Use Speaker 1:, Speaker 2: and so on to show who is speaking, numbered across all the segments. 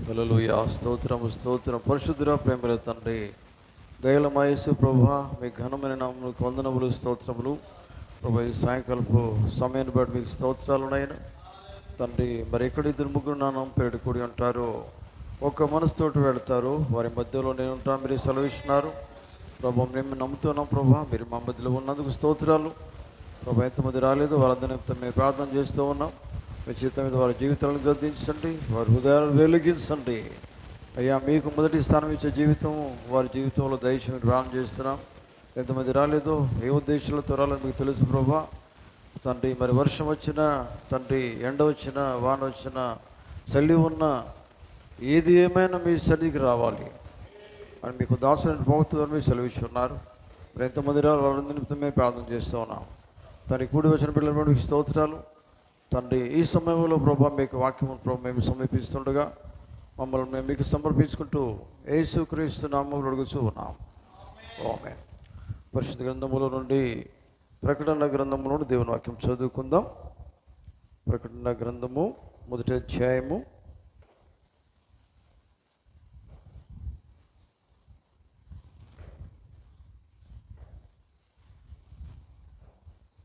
Speaker 1: హల్లెలూయా. స్తోత్రము స్తోత్రం. పరిశుద్ధుడా ప్రేమల తండ్రి, దయలమా యేసు ప్రభువా, మీ ఘనమైన నామములకు వందనములు స్తోత్రములు. ప్రభు, ఈ సాయంకాలపు సమయాన్ని బట్టి మీకు స్తోత్రాలు ఉన్నాయను తండ్రి. మరి ఎక్కడిద్దరు ముగ్గురు నా నామం పేరు కూడి ఉంటారో ఒక్క మనసుతోటి వెళతారు, వారి మధ్యలో నేను ఉంటాను మీరు సెలవిస్తున్నారు. ప్రభు, మేము నమ్ముతున్నాం ప్రభా, మీరు మా మధ్యలో ఉన్నందుకు స్తోత్రాలు. ప్రభు, ఎంతమంది రాలేదు వాళ్ళందరినీ మేము ప్రార్థన చేస్తూ ఉన్నాం. మీ చిత్తం మీద వారి జీవితాలను గద్దించండి, వారి హృదయాలను వెలిగించండి అయ్యా. మీకు మొదటి స్థానం ఇచ్చే జీవితం వారి జీవితంలో దయచేసి ప్రార్థన చేస్తున్నాం. ఎంతమంది రాలేదో ఏ ఉద్దేశాలతో రాలేదు మీకు తెలుసు ప్రభా తండ్రి. మరి వర్షం వచ్చినా తండ్రి, ఎండ వచ్చినా వాన వచ్చినా చలి ఉన్నా ఏది ఏమైనా మీ సన్నిధికి రావాలి అని మీకు దాసుని భక్తులను మీరు సెలవిస్తున్నారు. మరి ఎంతమంది రావాలి వాళ్ళందరి నిమిత్తమే ప్రార్థన చేస్తూ ఉన్నాం. తనకి కూడి వచ్చిన పిల్లల మీకు స్తోత్రాలు తండ్రి. ఈ సమయంలో ప్రభా మీకు వాక్యము ప్రభు మేము సమీపిస్తుండగా మమ్మల్ని మేము మీకు సమర్పించుకుంటూ యేసుక్రీస్తు నామములో అడుగుతూ ఉన్నాం. ఆమేన్. పరిశుద్ధ గ్రంథములో నుండి ప్రకటన గ్రంథము నుండి దేవుని వాక్యం చదువుకుందాం. ప్రకటన గ్రంథము మొదటి అధ్యాయము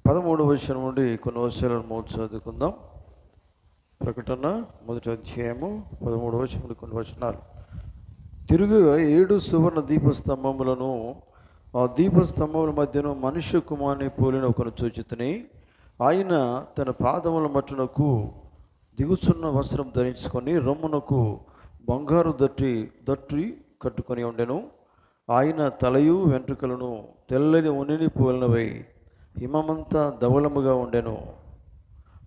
Speaker 1: 13వ వచనం నుండి కొన్ని వచనాలను చదువుకుందాం. ప్రకటన మొదటి అధ్యాయము 13వ వచనం నుండి కొన్ని వచనాలు. తిరుగుగా 7 సువర్ణ దీపస్తంభములను, ఆ దీపస్తంభముల మధ్యను మనుష్య కుమారుని పోలిన ఒకను చూచితిని. ఆయన తన పాదముల మట్టునకు దిగుచున్న వస్త్రం ధరించుకొని రొమ్మునకు బంగారు దట్టి కట్టుకొని ఉండెను. ఆయన తలయు వెంట్రుకలను తెల్లని ఉనిని పోలినవై హిమమంతా ధవలముగా ఉండెను.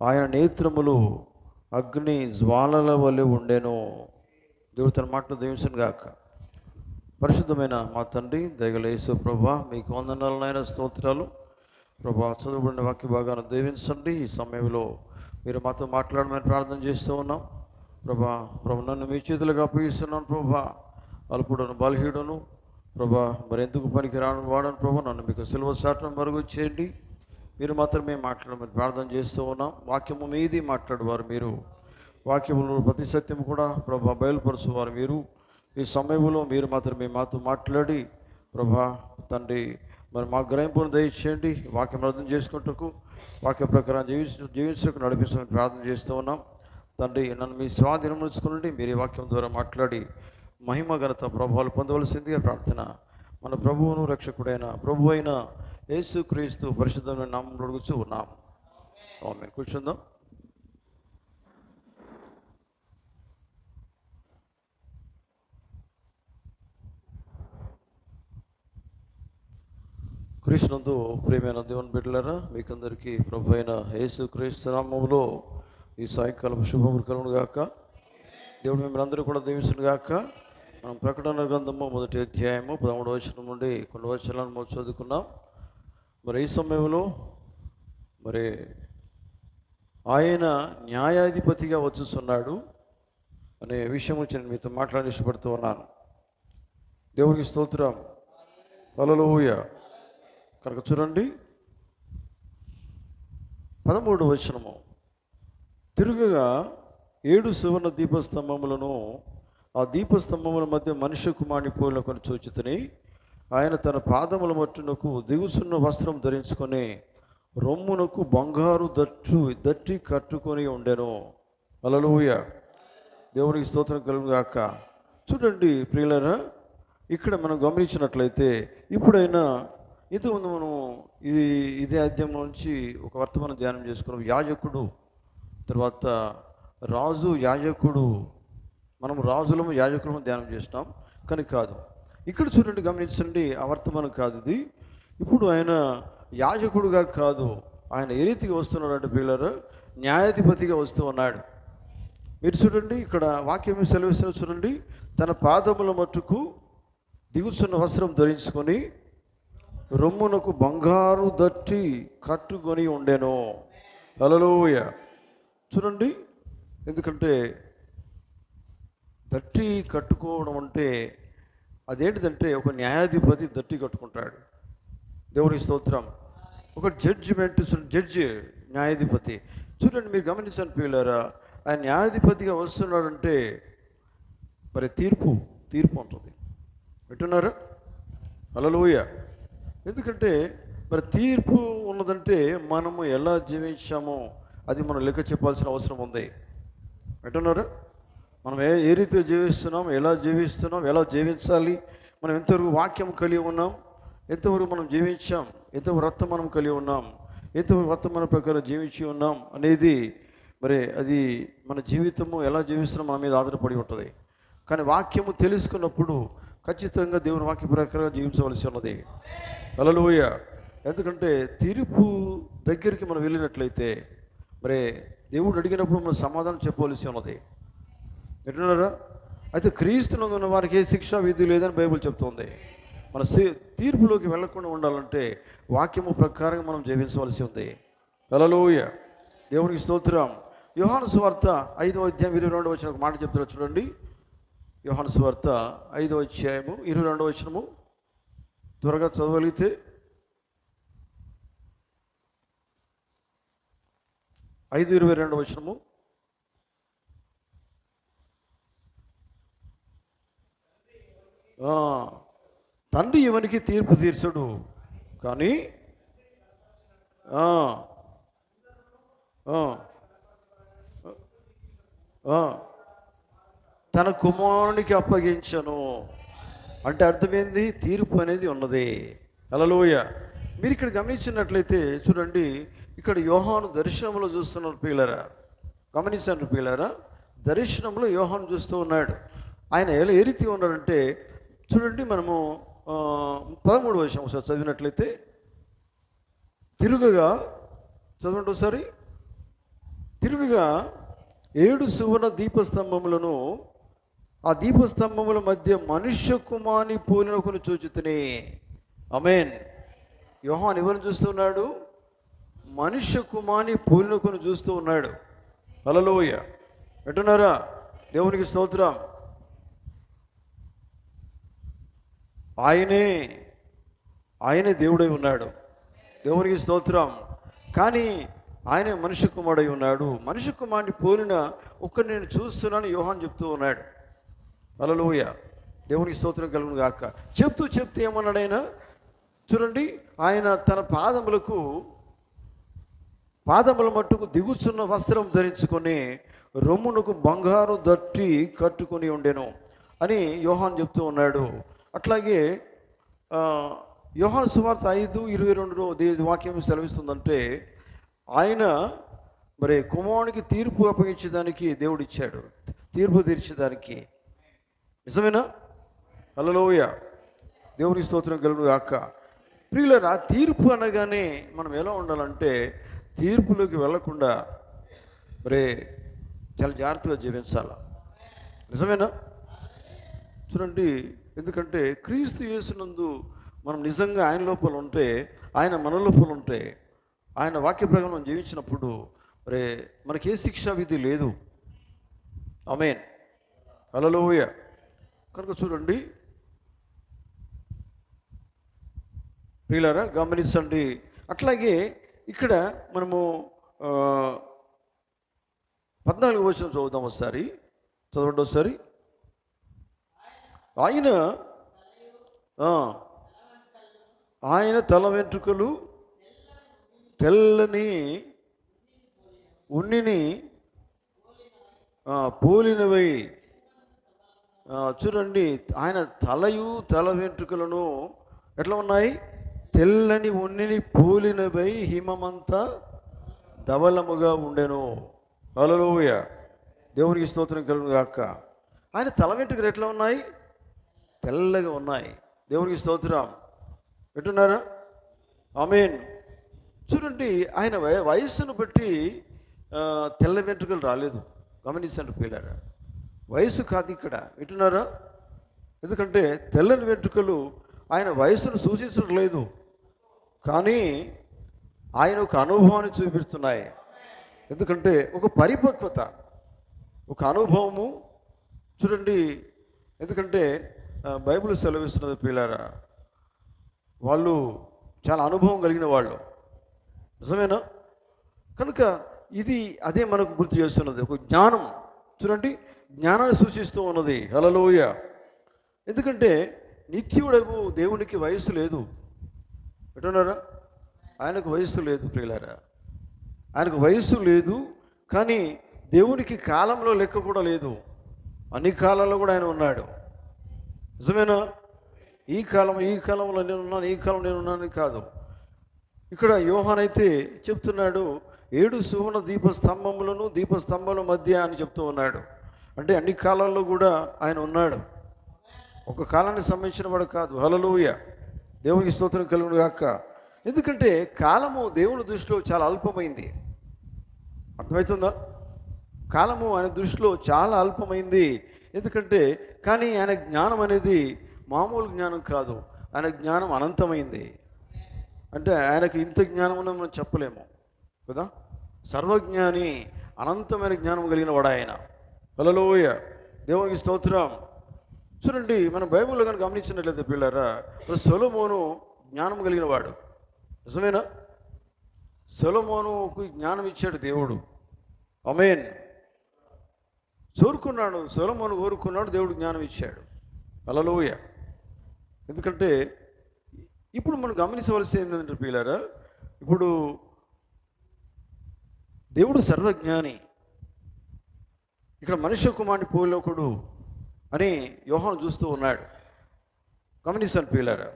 Speaker 1: ఆయన నేత్రములు అగ్ని జ్వాలల వలె ఉండెను. దేవుడు తన మాటలు దీవించును గాక. పరిశుద్ధమైన మా తండ్రి, దయగల యేసు ప్రభా, మీకు వందనాలనైనా స్తోత్రాలు. ప్రభా, చదువుబడిన వాక్య భాగాన్ని దీవించండి. ఈ సమయంలో మీరు మాతో మాట్లాడమని ప్రార్థన చేస్తూ ఉన్నాం. ప్రభా నన్ను మీ చేతులుగా అప్పగిస్తున్నాను ప్రభా. అల్పుడను బలహీడును ప్రభా, మరి ఎందుకు పనికి రాను వాడను ప్రభా, నన్ను మీకు సిలువ చాటును మరుగు చేయండి. మీరు మాత్రమే మాట్లాడమని ప్రార్థన చేస్తూ ఉన్నాం. వాక్యము మీది మాట్లాడేవారు మీరు, వాక్యములు ప్రతి సత్యం కూడా ప్రభా బయలుపరుచువారు మీరు. ఈ సమయంలో మీరు మాత్రమే మాతో మాట్లాడి ప్రభా తండ్రి, మరి మా గ్రహింపును దయచేయండి. వాక్యం అర్థం చేసుకుంటూ వాక్య ప్రకారం జీవించకు నడిపిస్తామని ప్రార్థన చేస్తూ ఉన్నాం. తండ్రి, నన్ను మీ స్వాధీనం ఉంచుకునండి. మీరు ఈ వాక్యం ద్వారా మాట్లాడి మహిమ ఘనత ప్రభావాలు పొందవలసిందిగా ప్రార్థన మన ప్రభువును రక్షకుడైన ప్రభు అయిన యేసుక్రీస్తు పరిశుద్ధమైన నామములో అడుగుచూ ఉన్నాం. ఆమేన్. కూర్చుందాం. క్రీస్తునందు ప్రియమైన దేవుని బిడ్డలారా, మీకందరికీ ప్రభు అయిన యేసుక్రీస్తు నామములో ఈ సాయంకాలం శుభములు కలుగును గాక. దేవుడు మిమ్మల్ని అందరూ కూడా దీవించును గాక. మనం ప్రకటన గ్రంథము మొదటి అధ్యాయము 13వ వచనం నుండి కొన్ని వచనాలను చదువుకున్నాం. మరి ఈ సమయంలో మరి ఆయన న్యాయాధిపతిగా వచ్చుస్తున్నాడు అనే విషయం గురించి నేను మీతో మాట్లాడి ఇష్టపడుతూ ఉన్నాను. దేవునికి స్తోత్రం. హల్లెలూయా. కనుక చూడండి 13వ వచనము. తిరుగుగా 7 సువర్ణ దీపస్తంభములను, ఆ దీపస్తంభముల మధ్య మనుష్య కుమారుని పోలిన కొన్ని చూచితిని. ఆయన తన పాదముల మట్టునకు దిగుచున్న వస్త్రం ధరించుకొని రొమ్మునకు బంగారు దట్టి కట్టుకొని ఉండెను. హల్లెలూయా. దేవునికి స్తోత్రం కలుగును గాక. చూడండి ప్రియులారా, ఇక్కడ మనం గమనించినట్లయితే ఇప్పుడైనా ఇంతకుముందు మనం ఇదే అధ్యాయం నుంచి ఒక వర్తమానం ధ్యానం చేసుకున్నాం. యాజకుడు, తర్వాత రాజు, యాజకుడు. మనం రాజులము యాజకులము ధ్యానం చేసినాం. కానీ కాదు, ఇక్కడ చూడండి, గమనించండి, ఆ వర్తమానం కాదు ఇది. ఇప్పుడు ఆయన యాజకుడుగా కాదు, ఆయన ఏ రీతిగా వస్తున్నాడు అంటే పిల్లలు న్యాయాధిపతిగా వస్తూ ఉన్నాడు. మీరు చూడండి, ఇక్కడ వాక్యం సెలవిస్తున్న చూడండి, తన పాదముల మట్టుకు దిగుచున్న వస్త్రం ధరించుకొని రొమ్మునకు బంగారు దట్టి కట్టుకొని ఉండెను. హల్లెలూయా. చూడండి, ఎందుకంటే దట్టి కట్టుకోవడం అంటే అదేంటిదంటే ఒక న్యాయాధిపతి దట్టి కట్టుకుంటాడు. దేవుని స్తోత్రం. ఒక జడ్జి న్యాయాధిపతి. చూడండి, మీరు గమనించండి పిల్లరా, ఆయన న్యాయాధిపతిగా వస్తున్నాడంటే మరి తీర్పు ఉంటుంది. వింటున్నారా? హల్లెలూయా. ఎందుకంటే మరి తీర్పు ఉన్నదంటే మనము ఎలా జీవించామో అది మనం లెక్క చెప్పాల్సిన అవసరం ఉంది. వింటున్నారా? మనం ఏ రీతిగా జీవిస్తున్నాం, ఎలా జీవించాలి, మనం ఎంతవరకు వాక్యం కలిగి ఉన్నాం, ఎంతవరకు మనం జీవించాం, ఎంతవరకు వర్తమానం కలిగి ఉన్నాం, ఎంతవరకు వర్తమానం ప్రకారం జీవించి ఉన్నాం అనేది మరి అది మన జీవితము ఎలా జీవిస్తున్నాం మన మీద ఆధారపడి ఉంటుంది. కానీ వాక్యము తెలుసుకున్నప్పుడు ఖచ్చితంగా దేవుని వాక్య ప్రకారం జీవించవలసి ఉన్నది. హల్లెలూయా. ఎందుకంటే తీర్పు దగ్గరికి మనం వెళ్ళినట్లయితే మరి దేవుడు అడిగినప్పుడు మనం సమాధానం చెప్పవలసి ఉన్నది. ఎట్లున్నారా? అయితే క్రీస్తునందు ఉన్న వారికి ఏ శిక్షా విధి లేదని బైబిల్ చెప్తుంది. మన తీర్పులోకి వెళ్లకుండా ఉండాలంటే వాక్యము ప్రకారంగా మనం జీవించవలసి ఉంది. హల్లెలూయా. దేవునికి స్తోత్రం. యోహాను సువార్త 5వ అధ్యాయం 22వ వచనం ఒక మాట చెప్తారు చూడండి. యోహాను సువార్త 5వ అధ్యాయము 22వ వచనము త్వరగా చదవగలిగితే. 5:22 వచనము. తండ్రి ఎవనికి తీర్పు తీర్చడు, కానీ తన కుమారునికి అప్పగించను. అంటే అర్థమైంది, తీర్పు అనేది ఉన్నది. హల్లెలూయా. మీరు ఇక్కడ గమనించినట్లయితే చూడండి, ఇక్కడ యోహాను దర్శనంలో చూస్తున్నారు పిల్లరా, గమనించారు పిల్లరా. దర్శనంలో యోహాను చూస్తూ ఉన్నాడు. ఆయన ఎలా ఏ రీతి ఉన్నాడంటే చూడండి, మనము 13వ వచనం ఒకసారి చదివినట్లయితే, తిరుగగా చదవండి ఒకసారి. తిరుగగా 7 సువర్ణ దీపస్తంభములను, ఆ దీపస్తంభముల మధ్య మనుష్య కుమారుని పోలిన ఒకని చూచుతనే. ఆమేన్. యోహాను ఎవరిని చూస్తున్నాడు? మనుష్య కుమారుని పోలిన ఒకని చూస్తూ ఉన్నాడు. హల్లెలూయా. వింటున్నారా? దేవునికి స్తోత్రం. ఆయనే దేవుడై ఉన్నాడు. దేవునికి స్తోత్రం. కానీ ఆయనే మనుష్య కుమారుడై ఉన్నాడు. మనుష్య కుమారుని పోలిన ఒక్కరిని నేను చూస్తున్నాను యోహాను చెప్తూ ఉన్నాడు. హల్లెలూయా. దేవునికి స్తోత్రం కలుగును గాక. చెప్తూ ఏమన్నాడు ఆయన చూడండి, ఆయన తన పాదముల మట్టుకు దిగుచున్న వస్త్రం ధరించుకొని రొమ్మునకు బంగారు దట్టి కట్టుకొని ఉండెను అని యోహాను చెప్తూ ఉన్నాడు. అట్లాగే యోహాను సువార్త 5:22 వాక్యం సెలవిస్తుందంటే, ఆయన మరి కుమారునికి తీర్పు అప్పగించేదానికి దేవుడు ఇచ్చాడు, తీర్పు తీర్చేదానికి. నిజమేనా? హల్లెలూయా. దేవునికి స్తోత్రం కలుగును గాక. ప్రియులారా, తీర్పు అనగానే మనం ఎలా ఉండాలంటే తీర్పులోకి వెళ్లకుండా మరి చాలా జాగ్రత్తగా జీవించాల. నిజమేనా? చూడండి, ఎందుకంటే క్రీస్తు యేసునందు మనం నిజంగా ఆయన లోపల ఉంటే, ఆయన మన లోపల ఉంటే, ఆయన వాక్య ప్రకారం జీవించినప్పుడు మరి మనకి ఏ శిక్షా విధి లేదు. ఆమేన్. హల్లెలూయా. కనుక చూడండి ప్రియులారా, గమనించండి. అట్లాగే ఇక్కడ మనము 14వ వచనం చదువుదాం ఒకసారి. చదవండి ఒకసారి. ఆయన తల వెంట్రుకలు తెల్లని ఉన్నిని పోలినవై. చూడండి, ఆయన తల వెంట్రుకలను ఎట్లా ఉన్నాయి? తెల్లని ఉన్నిని పోలినవై హిమమంతా ధవలముగా ఉండెను. హల్లెలూయా. దేవునికి స్తోత్రం కలుగును గాక. ఆయన తల వెంట్రుకలు ఎట్లా ఉన్నాయి? తెల్లగా ఉన్నాయి. దేవునికి స్తోత్రం. వింటున్నారా? ఆమేన్. చూడండి, ఆయన వయస్సును బట్టి తెల్ల వెంట్రుకలు రాలేదు. గమనించండి పిల్లరా, వయసు కాదు ఇక్కడ. వింటున్నారా? ఎందుకంటే తెల్లని వెంట్రుకలు ఆయన వయసును సూచించడం లేదు, కానీ ఆయన ఒక అనుభవాన్ని చూపిస్తున్నాయి. ఎందుకంటే ఒక పరిపక్వత, ఒక అనుభవము. చూడండి, ఎందుకంటే బైబిల్ సెలవిస్తున్నది పిల్లారా, వాళ్ళు చాలా అనుభవం కలిగిన వాళ్ళు. నిజమేనా? కనుక ఇది అదే మనకు గుర్తు చేస్తున్నది, ఒక జ్ఞానం. చూడండి, జ్ఞానాన్ని సూచిస్తూ ఉన్నది. హల్లెలూయా. ఎందుకంటే నిత్యుడగు దేవునికి వయస్సు లేదు. ఎటున్నారా? ఆయనకు వయస్సు లేదు ప్రియులారా, ఆయనకు వయస్సు లేదు. కానీ దేవునికి కాలంలో లెక్క కూడా లేదు. అన్ని కాలాల్లో కూడా ఆయన ఉన్నాడు. నిజమేనా? ఈ కాలంలో నేనున్నాను, ఈ కాలం నేనున్నాను కాదు. ఇక్కడ యోహాన్ అయితే చెప్తున్నాడు, 7 సువర్ణ దీపస్తంభములను దీపస్తంభాల మధ్య అని చెప్తూ ఉన్నాడు. అంటే అన్ని కాలాల్లో కూడా ఆయన ఉన్నాడు, ఒక కాలానికి సంబంధించిన వాడు కాదు. హల్లెలూయా, దేవునికి స్తోత్రం కలుగును గాక. ఎందుకంటే కాలము దేవుని దృష్టిలో చాలా అల్పమైంది. అర్థమవుతుందా? కాలము ఆయన దృష్టిలో చాలా అల్పమైంది. ఎందుకంటే కానీ ఆయన జ్ఞానం అనేది మామూలు జ్ఞానం కాదు, ఆయన జ్ఞానం అనంతమైంది. అంటే ఆయనకు ఇంత జ్ఞానం ఉందని మనం చెప్పలేము కదా. సర్వజ్ఞాని, అనంతమైన జ్ఞానం కలిగిన వాడు ఆయన. హల్లెలూయా, దేవునికి స్తోత్రం. చూడండి, మన బైబిల్లో కనుక గమనించినట్లయితే పిల్లరా, సొలొమోను జ్ఞానం కలిగిన వాడు. నిజమేనా? సొలొమోనుకు జ్ఞానం ఇచ్చాడు దేవుడు. ఆమేన్. సొలొమోను కోరుకున్నాడు, దేవుడు జ్ఞానం ఇచ్చాడు. హల్లెలూయా. ఎందుకంటే ఇప్పుడు మనం గమనించవలసింది ఏంటంటే పిల్లరా, ఇప్పుడు దేవుడు సర్వజ్ఞాని. ఇక్కడ మనుష్య కుమారుని పోలోకుడు అని యోహాను చూస్తూ ఉన్నాడు. గమనిస్తాను పిల్లరా,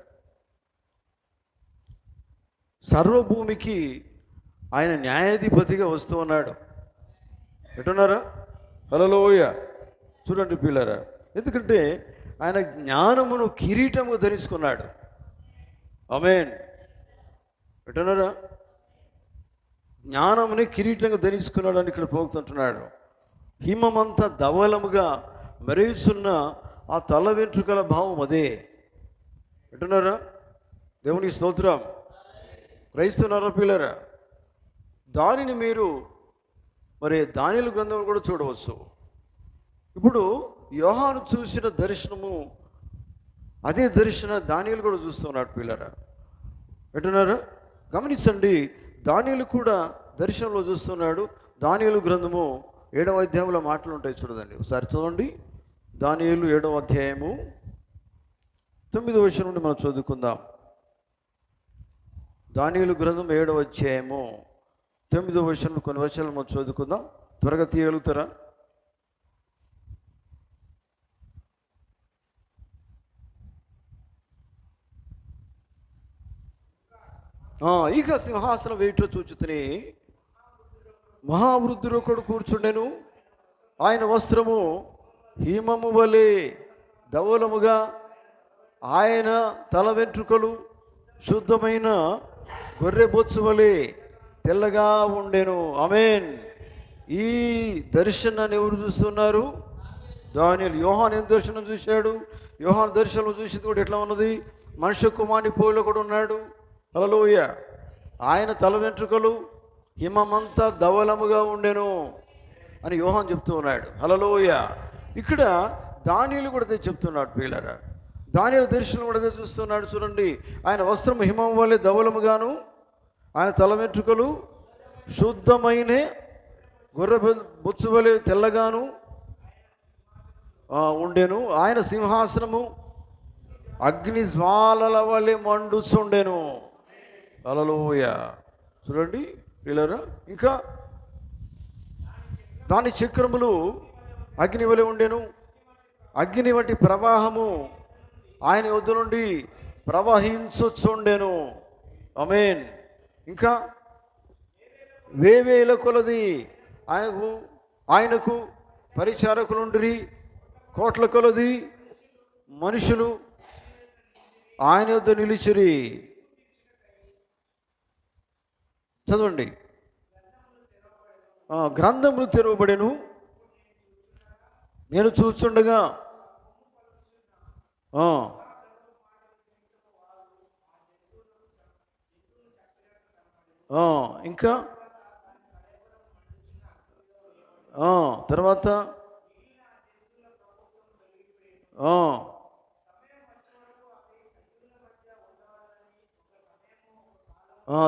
Speaker 1: సర్వభూమికి ఆయన న్యాయాధిపతిగా వస్తూ ఉన్నాడు. ఎటున్నారా? హల్లెలూయా. చూడండి పిల్లరా, ఎందుకంటే ఆయన జ్ఞానమును కిరీటముగా ధరించుకున్నాడు. ఆమేన్. ఎటున్నారా? జ్ఞానముని కిరీటంగా ధరించుకున్నాడు అని ఇక్కడ పోగుతుంటున్నాడు. హిమమంతా ధవలముగా మెరుగుచున్న ఆ తల వెంట్రుకల భావం అదే. ఎటున్నారా? దేవునికి స్తోత్రం. క్రైస్తవునారా పిల్లరా? దానిని మీరు మరి దానియేలు గ్రంథంలో కూడా చూడవచ్చు. ఇప్పుడు యోహాను చూసిన దర్శనము అదే దర్శనం దానియేలు కూడా చూస్తున్నాడు పిల్లరా. ఎటున్నారా? గమనించండి, దానియేలు కూడా దర్శనంలో చూస్తున్నాడు. దానియేలు గ్రంథము 7వ అధ్యాయంలో మాటలు ఉంటాయి, చూడండి ఒకసారి చదవండి. దానియేలు 7వ అధ్యాయము 9వ వచనం నుండి మనం చదువుకుందాం. దానియేలు గ్రంథం 7వ అధ్యాయము 9వ వచనం కొన్ని వచనాలు మనం చదువుకుందాం. త్వరగా తీయగలుగుతారా? ఇక సింహాసనం వేయుట చూచుతని మహావృద్ధుడొకడు కూర్చుండెను. ఆయన వస్త్రము హిమము వలె ధవలముగా, ఆయన తల వెంట్రుకలు శుద్ధమైన గొర్రె బొచ్చు వలె తెల్లగా ఉండెను. ఆమేన్. ఈ దర్శనాన్ని ఎవరు చూస్తున్నారు? దానియేలు. యోహాను ఏం దర్శనం చూశాడు? యోహాను దర్శనం చూసింది కూడా ఎట్లా ఉన్నది? మనుష్య కుమారుని పోలిలో కూడా ఉన్నాడు. హల్లెలూయా. ఆయన తల వెంట్రుకలు హిమమంతా ధవలముగా ఉండెను అని యోహాను చెప్తూ ఉన్నాడు. హల్లెలూయా. ఇక్కడ దానియేలు కూడా అదే చెప్తున్నాడు పిల్లరా. దానియేలు దర్శనం కూడా అదే చూస్తున్నాడు. చూడండి, ఆయన వస్త్రం హిమం వలె ధవలముగాను, ఆయన తల వెంట్రుకలు శుద్ధమైన గొర్రె బొచ్చు వలె తెల్లగాను ఉండెను. ఆయన సింహాసనము అగ్ని జ్వాలల వలె మండుచుండెను. హల్లెలూయా. చూడండి పిల్లరా, ఇంకా దాని చక్రములు అగ్ని వలె ఉండెను. అగ్ని వంటి ప్రవాహము ఆయన యొద్ద నుండి ప్రవహించుచుండెను. ఆమేన్. ఇంకా వేవేల కొలది ఆయనకు పరిచారకులుండిరి, కోట్ల కొలది మనుషులు ఆయన యొద్ద నిలిచిరి. చదవండి. గ్రంథములు తెరవబడెను. నేను చూచుండగా ఇంకా తర్వాత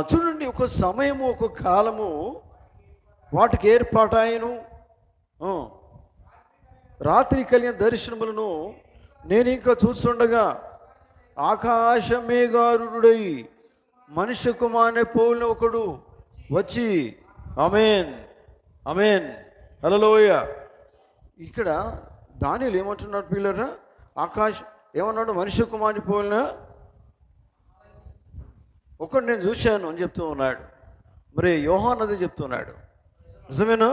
Speaker 1: చూడండి, ఒక సమయము ఒక కాలము వాటికి ఏర్పాటాయను. రాత్రి కలిగిన దర్శనములను నేను ఇంకా చూస్తుండగా ఆకాశమేఘారుడై మనుష్య కుమారుని పోలిన ఒకడు వచ్చి ఆమేన్ ఆమేన్ హల్లెలూయా. ఇక్కడ దానియేలు ఏమంటున్నాడు పిల్లరా? ఏమన్నాడు? మనుష్య కుమారుని పోలిన ఒకడు నేను చూశాను అని చెప్తూ ఉన్నాడు. మరి యోహాను అదే చెప్తున్నాడు. నిజమేనా?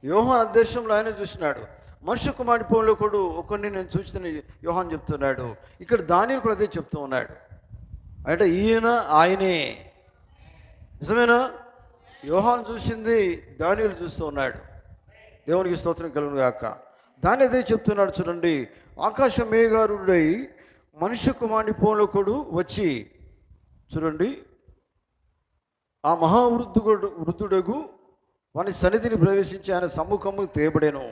Speaker 1: యోహాను అధ్యక్షంలో ఆయన చూసినాడు. మనుష్య కుమారుని పోలిన ఒకడిని నేను చూసిన యోహాను చెప్తున్నాడు. ఇక్కడ దానియేలు కూడా అదే చెప్తూ ఉన్నాడు. అంటే ఈయన ఆయనే. నిజమేనా? యోహాను చూసింది దానియేలు చూస్తూ ఉన్నాడు. దేవునికి స్తోత్రం కలుగును గాక. దాని అదే చెప్తున్నాడు చూడండి. ఆకాశ మేఘారుడై మనుష్య కుమారుని పోలిన వచ్చి చూడండి, ఆ వృద్ధుడగు వాని సన్నిధిని ప్రవేశించి ఆయన సమ్ముఖమును తేబడేను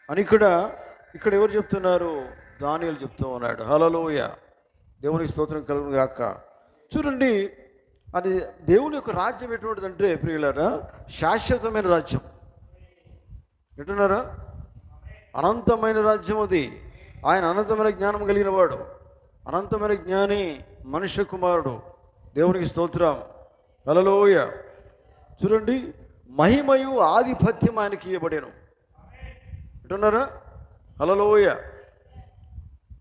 Speaker 1: అని ఇక్కడ ఎవరు చెప్తున్నారు? దానియేలు చెప్తూ ఉన్నాడు. హల్లెలూయా. దేవునికి స్తోత్రం కలుగును గాక. చూడండి, అది దేవుని యొక్క రాజ్యం ఎటువంటిదంటే ప్రియులారా, శాశ్వతమైన రాజ్యం. ఎటున్నారా? అనంతమైన రాజ్యం అది. ఆయన అనంతమైన జ్ఞానం కలిగిన వాడు, అనంతమైన జ్ఞాని, మనుష్య కుమారుడు. దేవునికి స్తోత్రం. హల్లెలూయా. చూడండి, మహిమయు ఆధిపత్యం ఆయనకి ఇవ్వబడేను. ఎటున్నారా? హల్లెలూయా.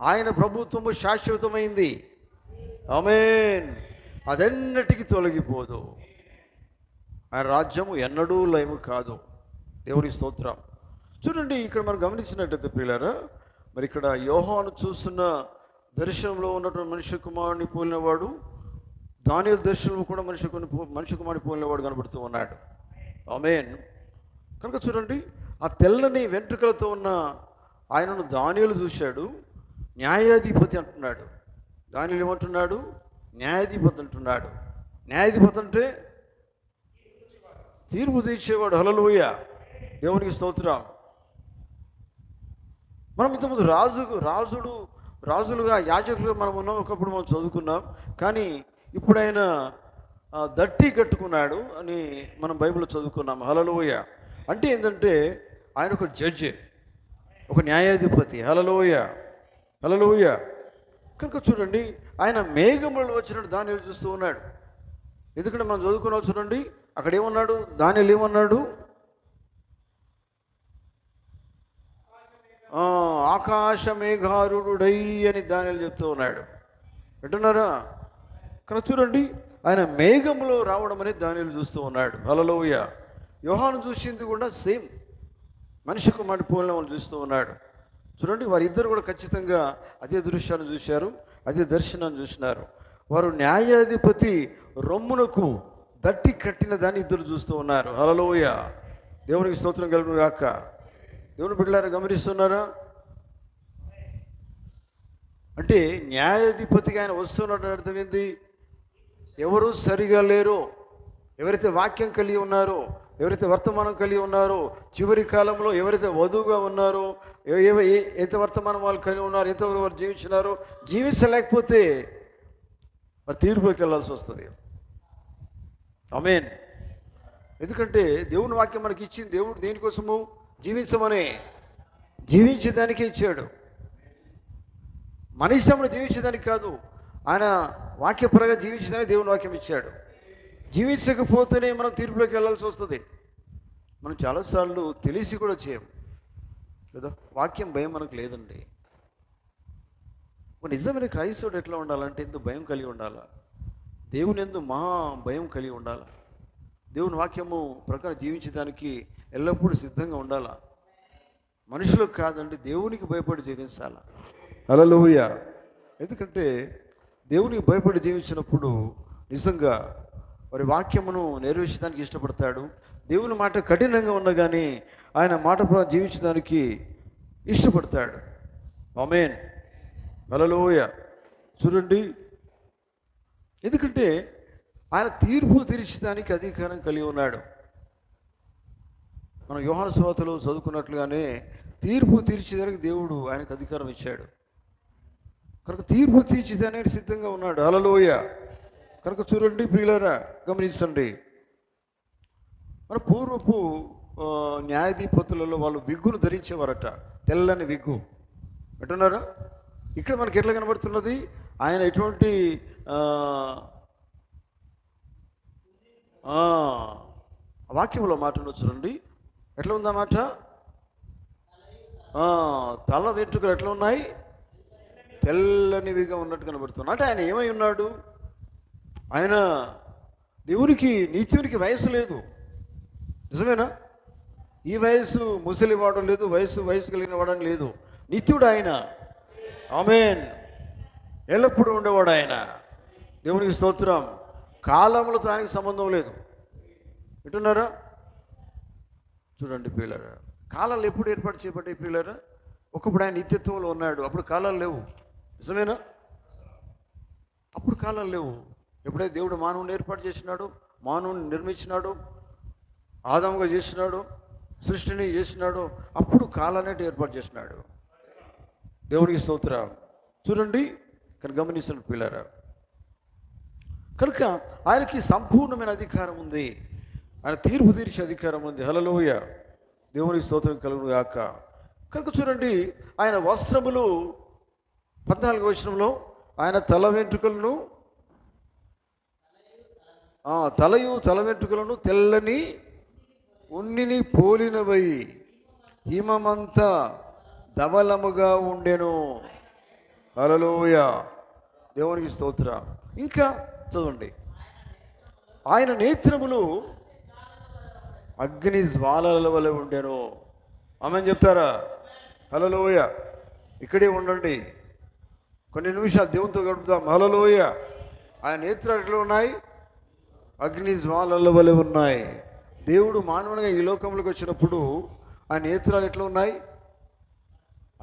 Speaker 1: ఆయన ప్రభుత్వము శాశ్వతమైంది. ఆమేన్. అదెన్నటికీ తొలగిపోదు. ఆయన రాజ్యము ఎన్నడూ లయము కాదు. దేవునికి స్తోత్రం. చూడండి, ఇక్కడ మనం గమనించినట్లయితే ప్రియులారా, మరి ఇక్కడ యోహాను చూస్తున్న దర్శనంలో ఉన్నటువంటి మనుష్య కుమారుని పోలినవాడు, దానియేలు దర్శనంలో కూడా మనుష్య కుమారుని పోలినవాడు కనబడుతూ ఉన్నాడు. ఆమేన్. కనుక చూడండి, ఆ తెల్లని వెంట్రుకలతో ఉన్న ఆయనను దానియేలు చూశాడు. న్యాయాధిపతి అంటున్నాడు. దానియేలు ఏమంటున్నాడు? న్యాయాధిపతి అంటున్నాడు. న్యాయాధిపతి అంటే తీర్పు తీర్చేవాడు. హల్లెలూయా. దేవునికి స్తోత్రం. మనం ఇంతకుముందు రాజులుగా యాజకులుగా మనం ఉన్నాం. ఒకప్పుడు మనం చదువుకున్నాం. కానీ ఇప్పుడు ఆయన దట్టి కట్టుకున్నాడు అని మనం బైబిల్లో చదువుకున్నాం. హల్లెలూయా. అంటే ఏంటంటే ఆయన ఒక జడ్జి, ఒక న్యాయాధిపతి. హల్లెలూయా. హల్లెలూయా. కనుక చూడండి, ఆయన మేఘములలో వచ్చినట్టు దానియేలు చూస్తూ ఉన్నాడు. ఎందుకంటే మనం చదువుకున్నాం చూడండి, అక్కడ ఏమన్నాడు? దానియేలు ఏమన్నాడు? ఆకాశమేఘారుడై అని దానియేలు చెప్తూ ఉన్నాడు. వింటున్నారా? కనుక చూడండి, ఆయన మేఘంలో రావడం అనేది దానియేలు చూస్తూ ఉన్నాడు. హల్లెలూయా. యోహాను చూసింది కూడా సేమ్, మనిషి కుమారుని పోలిన వాళ్ళు చూస్తూ ఉన్నాడు. చూడండి, వారిద్దరు కూడా ఖచ్చితంగా అదే దృశ్యాన్ని చూశారు, అదే దర్శనాన్ని చూసినారు. వారు న్యాయాధిపతి రొమ్మునకు దట్టి కట్టిన దాన్ని ఇద్దరు చూస్తూ ఉన్నారు. హల్లెలూయా. దేవునికి స్తోత్రం కలుగును గాక. దేవుని బిడ్డలారా, గమనిస్తున్నారా? అంటే న్యాయాధిపతిగా ఆయన వస్తున్నట్టు అర్థం ఏంది? ఎవరు సరిగా లేరో, ఎవరైతే వాక్యం కలిగి ఉన్నారో, ఎవరైతే వర్తమానం కలిగి ఉన్నారో, చివరి కాలంలో ఎవరైతే వధువుగా ఉన్నారో, ఎంత వర్తమానం వాళ్ళు కలిగి ఉన్నారో, ఎంతవరకు వారు జీవించినారో, జీవించలేకపోతే మరి తీర్పులోకి వెళ్ళాల్సి వస్తుంది. ఆమేన్. ఎందుకంటే దేవుని వాక్యం మనకి ఇచ్చింది దేవుడు దేనికోసము? జీవించమని, జీవించేదానికే ఇచ్చాడు. మన ఇష్టంలో జీవించేదానికి కాదు, ఆయన వాక్యపరంగా జీవించేదానికి దేవుని వాక్యం ఇచ్చాడు. జీవించకపోతేనే మనం తీర్పులోకి వెళ్ళాల్సి వస్తుంది. మనం చాలాసార్లు తెలిసి కూడా చేయం కదా. వాక్యం భయం మనకు లేదండి. నిజమైన క్రైస్తవుడు ఎట్లా ఉండాలంటే ఎంతో భయం కలిగి ఉండాలా, దేవుని ఎందు మహా భయం కలిగి ఉండాలా, దేవుని వాక్యము ప్రకారం జీవించడానికి ఎల్లప్పుడూ సిద్ధంగా ఉండాలా. మనుషులకు కాదండి, దేవునికి భయపడి జీవించాలా. హల్లెలూయా. ఎందుకంటే దేవునికి భయపడి జీవించినప్పుడు నిజంగా వారి వాక్యమును నెరవేర్చడానికి ఇష్టపడతాడు. దేవుని మాట కఠినంగా ఉన్నా కానీ ఆయన మాట ప్రకారం జీవించడానికి ఇష్టపడతాడు. ఆమేన్. హల్లెలూయా. చూడండి, ఎందుకంటే ఆయన తీర్పు తీర్చడానికి అధికారం కలిగి ఉన్నాడు. మనం యోహాను సువార్తలో చదువుకున్నట్లుగానే తీర్పు తీర్చేదానికి దేవుడు ఆయనకు అధికారం ఇచ్చాడు. కనుక తీర్పు తీర్చేదానికి సిద్ధంగా ఉన్నాడు. హల్లెలూయా. కనుక చూడండి ప్రియులారా, గమనించండి, మన పూర్వపు న్యాయాధిపతులలో వాళ్ళు విగ్గును ధరించేవారట, తెల్లని విగ్గు. అంటున్నారా? ఇక్కడ మనకి ఎట్లా కనబడుతున్నది? ఆయన ఎటువంటి వాక్యంలో మాట చూడండి, ఎట్లా ఉందా మాట? తల వెంట్రుకలు ఎట్లా ఉన్నాయి? తెల్లనివిగా ఉన్నట్టు కనబడుతుంది. అంటే ఆయన ఏమై ఉన్నాడు? ఆయన దేవునికి, నీతివునికి వయసు లేదు, నిజమేనా? ఈ వయసు ముసలి వాడడం లేదు, వయసు కలిగిన వాడని లేదు. నిత్యుడు ఆయన. ఆమేన్. ఎల్లప్పుడూ ఉండేవాడు ఆయన. దేవునికి స్తోత్రం. కాలములతో ఆయనకి సంబంధం లేదు. వింటున్నారా? చూడండి ప్రియులారా, కాలాలు ఎప్పుడు ఏర్పాటు చేయబడ్డాయి ప్రియులారా? ఒకప్పుడు ఆయన నిత్యత్వంలో ఉన్నాడు, అప్పుడు కాలాలు లేవు, నిజమేనా? అప్పుడు కాలాలు లేవు. ఎప్పుడైతే దేవుడు మానవుని ఏర్పాటు చేసినాడు, మానవుని నిర్మించినాడు, ఆదాముగా చేసినాడు, సృష్టిని చేసినాడు, అప్పుడు కాలాన్ని ఏర్పాటు చేసినాడు. దేవునికి స్తోత్రం. చూడండి, కానీ గమనిస్తున్న పిల్లరా, కనుక ఆయనకి సంపూర్ణమైన అధికారం ఉంది, ఆయన తీర్పు తీర్చే అధికారం ఉంది. హల్లెలూయ. దేవునికి స్తోత్రం కలుగును గాక. కనుక చూడండి, ఆయన వస్త్రములు 14వ వచనంలో ఆయన తల వెంట్రుకలను తల వెంట్రుకలను తెల్లని ఉన్నిని పోలినవై హిమమంతా ధవలముగా ఉండెను. హల్లెలూయ. దేవునికి స్తోత్రం. ఇంకా చదవండి, ఆయన నేత్రములు అగ్ని జ్వాలల వలె ఉండెను. ఆమేన్ చెప్తారా? హల్లెలూయ. ఇక్కడే ఉండండి, కొన్ని నిమిషాలు దేవునితో గడుపుదాం. హల్లెలూయ. ఆయన నేత్రాలు ఎట్లా ఉన్నాయి? అగ్ని జ్వాలల వలె ఉన్నాయి. దేవుడు మానవునిగా ఈ లోకంలోకి వచ్చినప్పుడు ఆ నేత్రాలు ఎట్లా ఉన్నాయి?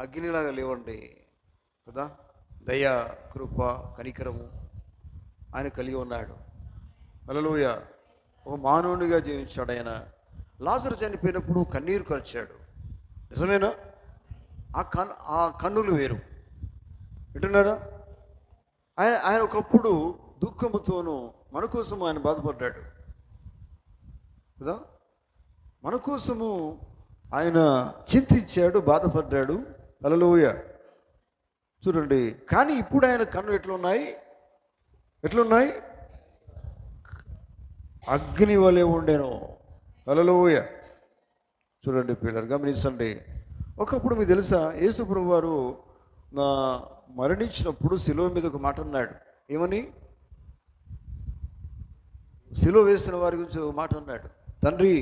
Speaker 1: అగ్నిలాగా లేవండి కదా. దయ, కృప, కనికరము ఆయన కలిగి ఉన్నాడు. హల్లెలూయ. ఒక మానవునిగా జీవించాడు ఆయన. లాజరు చనిపోయినప్పుడు కన్నీరు కార్చాడు, నిజమేనా? ఆ కన్నులు వేరు. వింటున్నారా? ఆయన ఒకప్పుడు దుఃఖముతోనూ మన కోసము ఆయన బాధపడ్డాడు కదా. మన కోసము ఆయన చింతించాడు, బాధపడ్డాడు. హల్లెలూయ. చూడండి, కానీ ఇప్పుడు ఆయన కన్ను ఎట్లున్నాయి? అగ్ని వలె ఉండెను. హల్లెలూయ. చూడండి పిల్లలు, గమనించండి. ఒకప్పుడు మీకు తెలుసా, యేసు ప్రభువు వారు మరణించినప్పుడు శిలువ మీద ఒక మాట అన్నాడు. ఏమని? శిలువ వేసిన వారి గురించి ఒక మాట అన్నాడు. తండ్రి,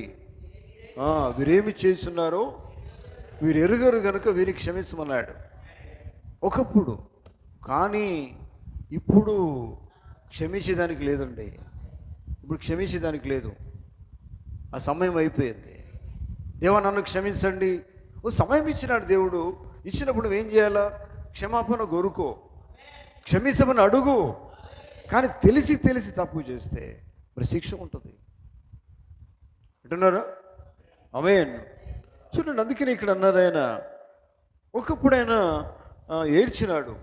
Speaker 1: వీరేమి చేస్తున్నారో వీరు ఎరుగరు కనుక వీరికి క్షమించమన్నాడు ఒకప్పుడు. కానీ ఇప్పుడు క్షమించేదానికి లేదండి. ఇప్పుడు క్షమించేదానికి లేదు, ఆ సమయం అయిపోయింది. దేవా నన్ను క్షమించండి. ఓ సమయం ఇచ్చినాడు దేవుడు. ఇచ్చినప్పుడు నువ్వేం చేయాలా? క్షమాపణ కోరుకో, క్షమించమని అడుగు. కానీ తెలిసి తప్పు చేస్తే మరి శిక్ష ఉంటుంది. అంటున్నారా? ఆమేన్. చూడండి, అందుకని ఇక్కడ అన్నారు, ఆయన ఒకప్పుడు ఆయన ఏడ్చినాడు,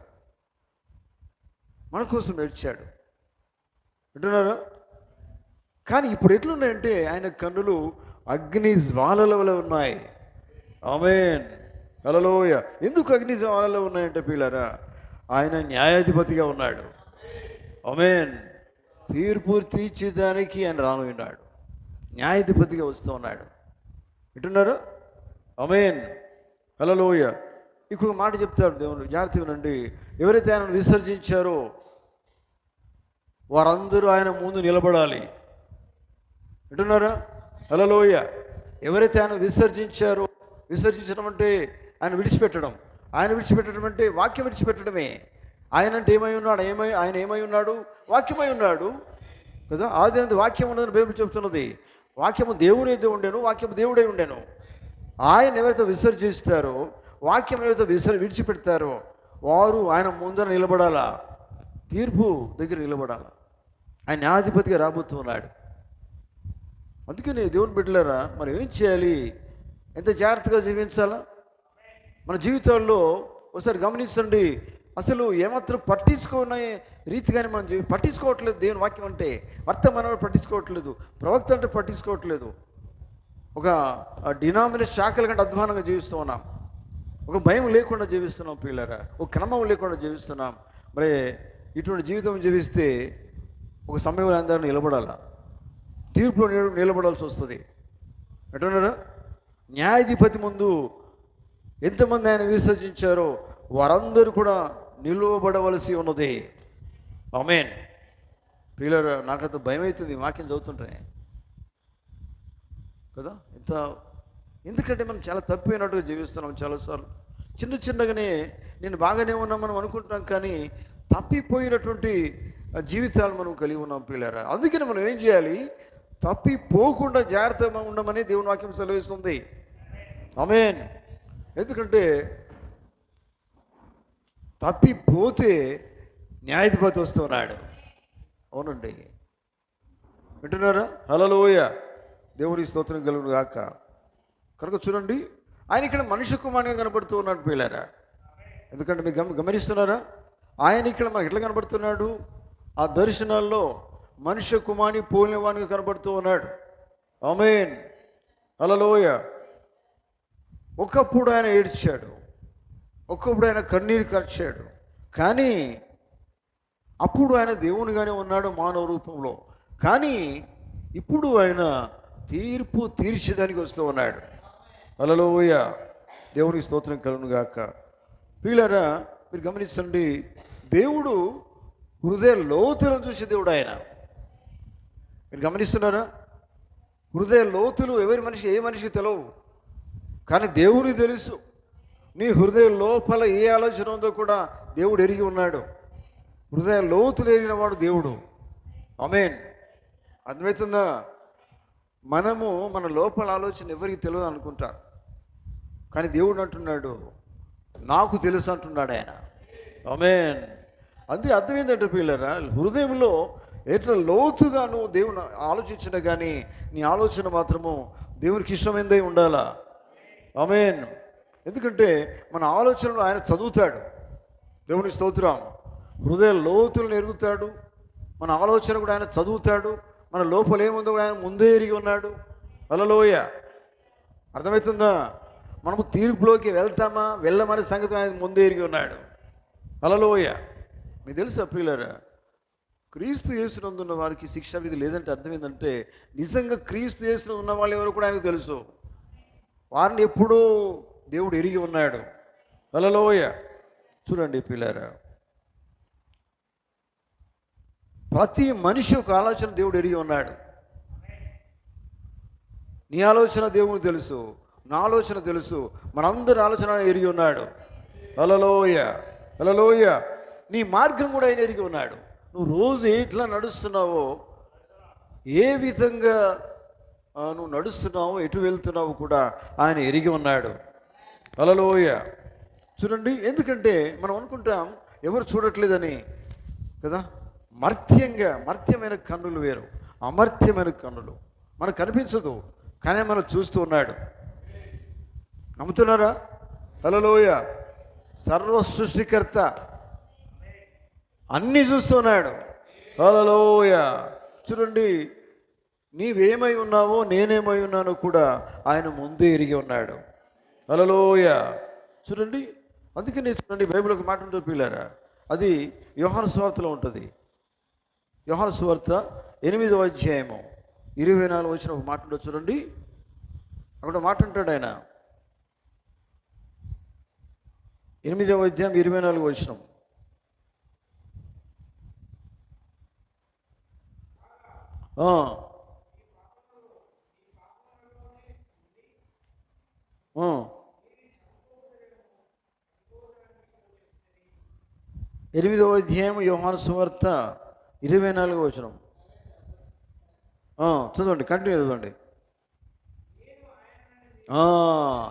Speaker 1: మన కోసం ఏడ్చాడు. అంటున్నారా? కానీ ఇప్పుడు ఎట్లున్నాయంటే ఆయన కన్నులు అగ్ని జ్వాలల వలె ఉన్నాయి. ఆమేన్. హల్లెలూయ. ఎందుకు అగ్ని జ్వాలలు ఉన్నాయంటే పిల్లరా, ఆయన న్యాయాధిపతిగా ఉన్నాడు. ఆమేన్. తీర్పు తీర్చేదానికి ఆయన రానున్నాడు, న్యాయాధిపతిగా వస్తూ ఉన్నాడు. వింటున్నారు? ఆమేన్. హల్లెలూయ. ఇప్పుడు మాట చెప్తారు దేవుడు, జాగ్రత్త వినండి. ఎవరైతే ఆయనను విసర్జించారో వారందరూ ఆయన ముందు నిలబడాలి. వింటున్నారా? హల్లెలూయ. ఎవరైతే ఆయన విసర్జించడం అంటే ఆయన విడిచిపెట్టడం. ఆయన విడిచిపెట్టడం అంటే వాక్యం విడిచిపెట్టడమే. ఆయన అంటే ఆయన ఏమై ఉన్నాడు? వాక్యమై ఉన్నాడు కదా. ఆది అందు వాక్యం ఉన్నదని బైబిల్ చెప్తున్నది. వాక్యము దేవుడైతే ఉండెను, వాక్యము దేవుడై ఉండెను. ఆయన ఎవరైతే విసర్జిస్తారో, వాక్యం ఎవరైతే విడిచిపెడతారో వారు ఆయన ముందర నిలబడాలా, తీర్పు దగ్గర నిలబడాలా. ఆయన న్యాయాధిపతిగా రాబోతున్నాడు. అందుకని దేవుని బిడ్డలారా, మనం ఏం చేయాలి? ఎంత జాగ్రత్తగా జీవించాలా? మన జీవితాల్లో ఒకసారి గమనించండి. అసలు ఏమాత్రం పట్టించుకునే రీతిగానే మనం పట్టించుకోవట్లేదు. దేవుని వాక్యం అంటే వర్తమానాలు పట్టించుకోవట్లేదు, ప్రవక్త అంటే పట్టించుకోవట్లేదు. ఒక డినామినేషన్ శాఖల కంటే అధ్వానంగా జీవిస్తూ ఉన్నాం. ఒక భయం లేకుండా జీవిస్తున్నాం పిల్లరా, ఒక క్రమం లేకుండా జీవిస్తున్నాం. మరి ఇటువంటి జీవితం జీవిస్తే ఒక సమయంలో అందరూ నిలబడాల, తీర్పులో నిలబడాల్సి వస్తుంది. ఎటున్నారా? న్యాయాధిపతి ముందు ఎంతమంది ఆయన విసర్జించారో వారందరూ కూడా నిలువబడవలసి ఉన్నది. ఆమేన్. పిల్లరా, నాకంత భయం అవుతుంది వాక్యం చదువుతుంటే కదా. ఎందుకంటే మనం చాలా తప్పిపోయినట్టుగా జీవిస్తున్నాం చాలాసార్లు. చిన్నగానే నేను బాగానే ఉన్నాం మనం అనుకుంటున్నాం, కానీ తప్పిపోయినటువంటి జీవితాలు మనం కలిగి ఉన్నాం పిల్లరా. అందుకని మనం ఏం చేయాలి? తప్పిపోకుండా జాగ్రత్తగా ఉండమని దేవుని వాక్యం సెలవిస్తుంది. ఆమేన్. ఎందుకంటే తప్పిపోతే న్యాయాధిపతి వస్తున్నాడు. అవునండి, వింటున్నారా? హల్లెలూయా, దేవుని స్తోత్రం కలుగును గాక. కనుక చూడండి, ఆయన ఇక్కడ మనుష్య కుమారునిగా కనబడుతూ ఉన్నాడు పిల్లరా. ఎందుకంటే మీరు గమనిస్తున్నారా? ఆయన ఇక్కడ మనకి ఎట్లా కనబడుతున్నాడు? ఆ దర్శనాల్లో మనుష్య కుమారుని పోలిన వానిగా కనబడుతూ ఉన్నాడు. ఆమేన్. హల్లెలూయా. ఒకప్పుడు ఆయన ఏడ్చాడు, ఒకప్పుడు ఆయన కన్నీరు కార్చాడు, కానీ అప్పుడు ఆయన దేవునిగానే ఉన్నాడు మానవ రూపంలో. కానీ ఇప్పుడు ఆయన తీర్పు తీర్చేదానికి వస్తూ ఉన్నాడు. హల్లెలూయా, దేవునికి స్తోత్రం కలుగును గాక. ప్రియులారా, మీరు గమనించండి, దేవుడు హృదయ లోతులను చూసే దేవుడు ఆయన. మీరు గమనిస్తున్నారా? హృదయ లోతులు ఏ మనిషికి తెలియవు, కానీ దేవునికి తెలుసు. నీ హృదయ లోపల ఏ ఆలోచన ఉందో కూడా దేవుడు ఎరిగి ఉన్నాడు. హృదయ లోతులు ఎరిగిన వాడు దేవుడు. ఆమేన్. అర్థమవుతుందా? మనము మన లోపల ఆలోచన ఎవరికి తెలియదు అనుకుంటారు, కానీ దేవుడు అంటున్నాడు నాకు తెలుసు అంటున్నాడు ఆయన. ఆమేన్. అది అర్థం ఏంటంటే పిల్లరా, హృదయంలో ఎట్లా లోతుగా నువ్వు దేవుని ఆలోచించినా కానీ నీ ఆలోచన మాత్రము దేవునికి ఇష్టమైందే ఉండాలా. ఆమేన్. ఎందుకంటే మన ఆలోచనలు ఆయన చదువుతాడు. దేవుని స్తోత్రం. హృదయ లోతులను ఎరుగుతాడు. మన ఆలోచన కూడా ఆయన చదువుతాడు. మన లోపల ఏముందో కూడా ఆయన ముందే ఎరిగి ఉన్నాడు. హల్లెలూయా. అర్థమవుతుందా? మనము తీర్పులోకి వెళ్తామా వెళ్ళమనే సంగతి ఆయన ముందే ఎరిగి ఉన్నాడు. హల్లెలూయా. మీకు తెలుసా ప్రియులారా, క్రీస్తు యేసునందున్న వారికి శిక్షా విధి లేదంటే అర్థం ఏంటంటే నిజంగా క్రీస్తు యేసునందు ఉన్న వాళ్ళు ఎవరు కూడా ఆయనకు తెలుసు. వారిని ఎప్పుడూ దేవుడు ఎరిగి ఉన్నాడు. హల్లెలూయా. చూడండి ప్రియులారా, ప్రతి మనిషి ఒక ఆలోచన దేవుడు ఎరిగి ఉన్నాడు. నీ ఆలోచన దేవునికి తెలుసు, నా ఆలోచన తెలుసు, మనందరి ఆలోచన ఎరిగి ఉన్నాడు. హల్లెలూయా, హల్లెలూయా. నీ మార్గం కూడా ఆయన ఎరిగి ఉన్నాడు. నువ్వు రోజు ఎట్లా నడుస్తున్నావో, ఏ విధంగా నువ్వు నడుస్తున్నావో, ఎటు వెళ్తున్నావో కూడా ఆయన ఎరిగి ఉన్నాడు. హల్లెలూయా. చూడండి, ఎందుకంటే మనం అనుకుంటాం ఎవరు చూడట్లేదని కదా. మర్త్యమైన కన్నులు వేరు, అమర్త్యమైన కన్నులు. మనకు కనిపించదు, కానీ మనం చూస్తూ ఉన్నాడు. నమ్ముతున్నారా? హల్లెలూయా. సర్వ సృష్టికర్త అన్నీ చూస్తున్నాడు. హల్లెలూయా. చూడండి, నీవేమై ఉన్నావో నేనేమై ఉన్నానో కూడా ఆయన ముందే ఎరిగి ఉన్నాడు. హల్లెలూయా. చూడండి, అందుకని చూడండి బైబిల్ ఒక మాట ఉంటుంది పిల్లారా, అది యోహాను సువార్తలో ఉంటుంది. యోహాను సువార్త 8వ అధ్యాయము 24 వచ్చిన ఒక మాట ఉంటుంది చూడండి. అక్కడ మాట అంటాడు ఆయన, 8వ అధ్యాయం 24 వచనం. ఎనిమిదవ అధ్యాయం యోహాను సువార్త 24 వచనం చదవండి, కంటిన్యూ చదవండి.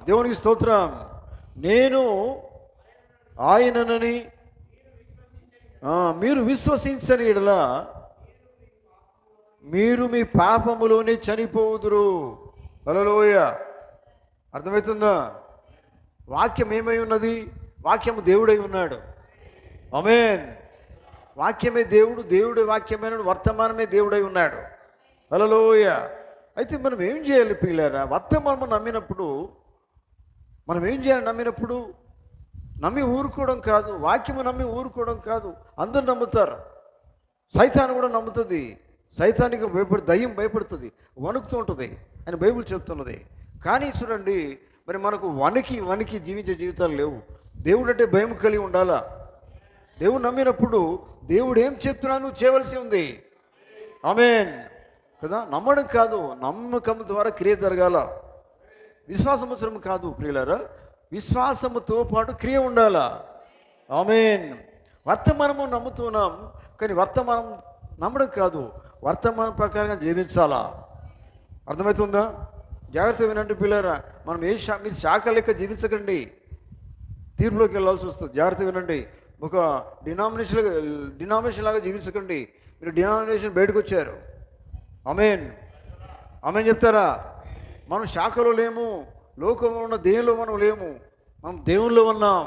Speaker 1: దేవునికి స్తోత్రం. నేను ఆయననని మీరు విశ్వసించని యెడల మీరు మీ పాపములోనే చనిపోవుదురు. హల్లెలూయా. అర్థమవుతుందా? వాక్యం ఏమై ఉన్నది? వాక్యము దేవుడై ఉన్నాడు. ఆమేన్. వాక్యమే దేవుడు, దేవుడి వాక్యమైన వర్తమానమే దేవుడై ఉన్నాడు. హల్లెలూయా. అయితే మనం ఏం చేయాలి పిల్లారా? వర్తమానం నమ్మినప్పుడు మనం ఏం చేయాలి? నమ్మి ఊరుకోవడం కాదు, వాక్యము నమ్మి ఊరుకోవడం కాదు. అందరు నమ్ముతారు, సైతాను కూడా నమ్ముతుంది. సైతానికి దయ్యం భయపడుతుంది, వణుకుతూ ఉంటుంది అని బైబిల్ చెప్తున్నది. కానీ చూడండి, మరి మనకు వణికి జీవించే జీవితాలు లేవు. దేవుడు అంటే భయం కలిగి ఉండాలా. దేవుడు నమ్మినప్పుడు దేవుడు ఏం చెప్తున్నా నువ్వు చేయవలసి ఉంది. ఆమేన్ కదా. నమ్మడం కాదు, నమ్మకం ద్వారా క్రియ జరగాల. విశ్వాసం అవసరం కాదు ప్రియులారా, విశ్వాసముతో పాటు క్రియ ఉండాలా. ఆమేన్. వర్తమానము నమ్ముతున్నాం, కానీ వర్తమానం నమ్మడం కాదు, వర్తమానం ప్రకారంగా జీవించాలా. అర్థమవుతుందా? జాగ్రత్త వినండి పిల్లరా. మనం మీరు శాఖ లెక్క జీవించకండి, తీర్పులోకి వెళ్ళాల్సి వస్తుంది. జాగ్రత్త వినండి. ఒక డినామినేషన్ లాగా జీవించకండి. మీరు డినామినేషన్ బయటకు వచ్చారు. ఆమేన్ ఆమేన్ చెప్తారా? మనం శాఖలో లేము, లోకంలో ఉన్న దేవుల్లో మనం లేము. మనం దేవుల్లో ఉన్నాం,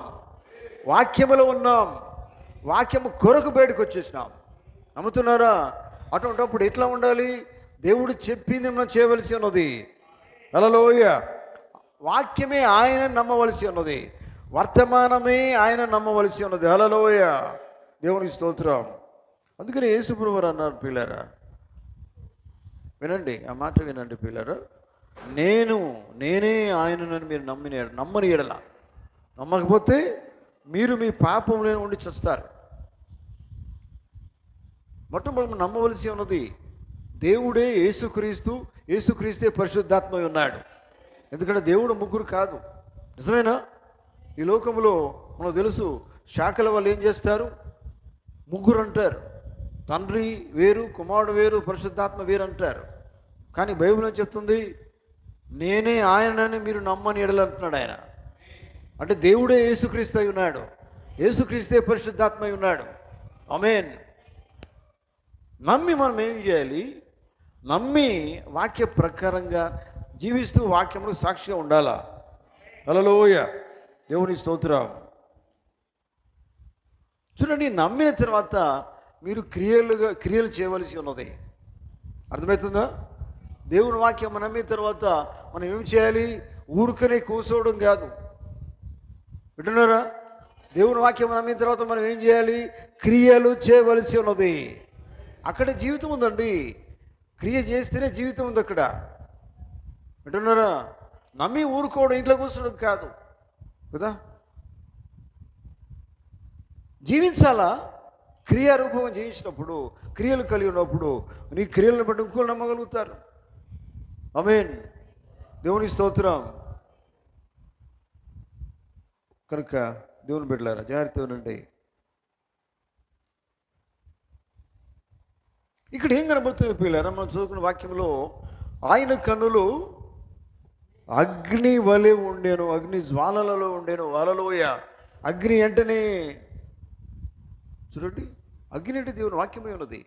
Speaker 1: వాక్యములో ఉన్నాం, వాక్యము కొరకు బయటకు వచ్చేసినాం. నమ్ముతున్నారా? అటువంటిప్పుడు ఎట్లా ఉండాలి? దేవుడు చెప్పింది మనం చేయవలసి ఉన్నది. హల్లెలూయా. వాక్యమే ఆయన నమ్మవలసి ఉన్నది, వర్తమానమే ఆయన నమ్మవలసి ఉన్నది. హల్లెలూయా. దేవునికి స్తోత్రం. అందుకని యేసుప్రభువు అన్నారు పిల్లరా, వినండి, ఆ మాట వినండి పిల్లరా. నేనే ఆయనను మీరు నమ్మని ఎడల, నమ్మకపోతే మీరు మీ పాపంలో ఉండి చస్తారు. మొట్టమొదటి నమ్మవలసి ఉన్నది దేవుడే యేసుక్రీస్తే పరిశుద్ధాత్మ ఉన్నాడు. ఎందుకంటే దేవుడు ముగ్గురు కాదు. నిజమేనా? ఈ లోకంలో మనకు తెలుసు, శాఖల వాళ్ళు ఏం చేస్తారు? ముగ్గురు అంటారు. తండ్రి వేరు, కుమారుడు వేరు, పరిశుద్ధాత్మ వేరు అంటారు. కానీ బైబిల్ ఏం చెప్తుంది? నేనే ఆయనని మీరు నమ్మని ఎడలు అంటున్నాడు ఆయన. అంటే దేవుడే యేసుక్రీస్తు అయి ఉన్నాడు, యేసుక్రీస్తే పరిశుద్ధాత్మ అయి ఉన్నాడు. ఆమేన్. నమ్మి మనం ఏం చేయాలి? నమ్మి వాక్య ప్రకారంగా జీవిస్తూ వాక్యములకు సాక్షిగా ఉండాలా. హల్లెలూయా. దేవుని స్తోత్రం. చూడండి, నమ్మిన తర్వాత మీరు క్రియలు చేయవలసి ఉన్నది. అర్థమవుతుందా? దేవుని వాక్యం నమ్మిన తర్వాత మనం ఏం చేయాలి? ఊరికనే కూర్చోవడం కాదు. వింటున్నారా? దేవుని వాక్యం నమ్మిన తర్వాత మనం ఏం చేయాలి? క్రియలు చేయవలసి ఉన్నది. అక్కడ జీవితం ఉందండి. క్రియ చేస్తేనే జీవితం ఉంది అక్కడ. వింటున్నారా? నమ్మి ఊరుకోవడం, ఇంట్లో కూర్చోవడం కాదు కదా. జీవించాలా. క్రియారూపంగా జీవించినప్పుడు, క్రియలు కలిగి ఉన్నప్పుడు నీ క్రియలను బట్టి ఇంకోళ్ళు నమ్మగలుగుతారు. ఆమేన్. దేవుని స్తోత్రం. కనుక దేవుని బిడ్డలారా, జాగ్రత్తగా ఉండండి. ఇక్కడ ఏం కనబడుతుంది పిల్లరా? మనం చదువుకున్న వాక్యంలో ఆయన కన్నులు అగ్ని వలె ఉండేను, అగ్ని జ్వాలలలో ఉండేను. హల్లెలూయ. అగ్ని అంటేనే చూడండి, అగ్ని అంటే దేవుని వాక్యమే ఉన్నది.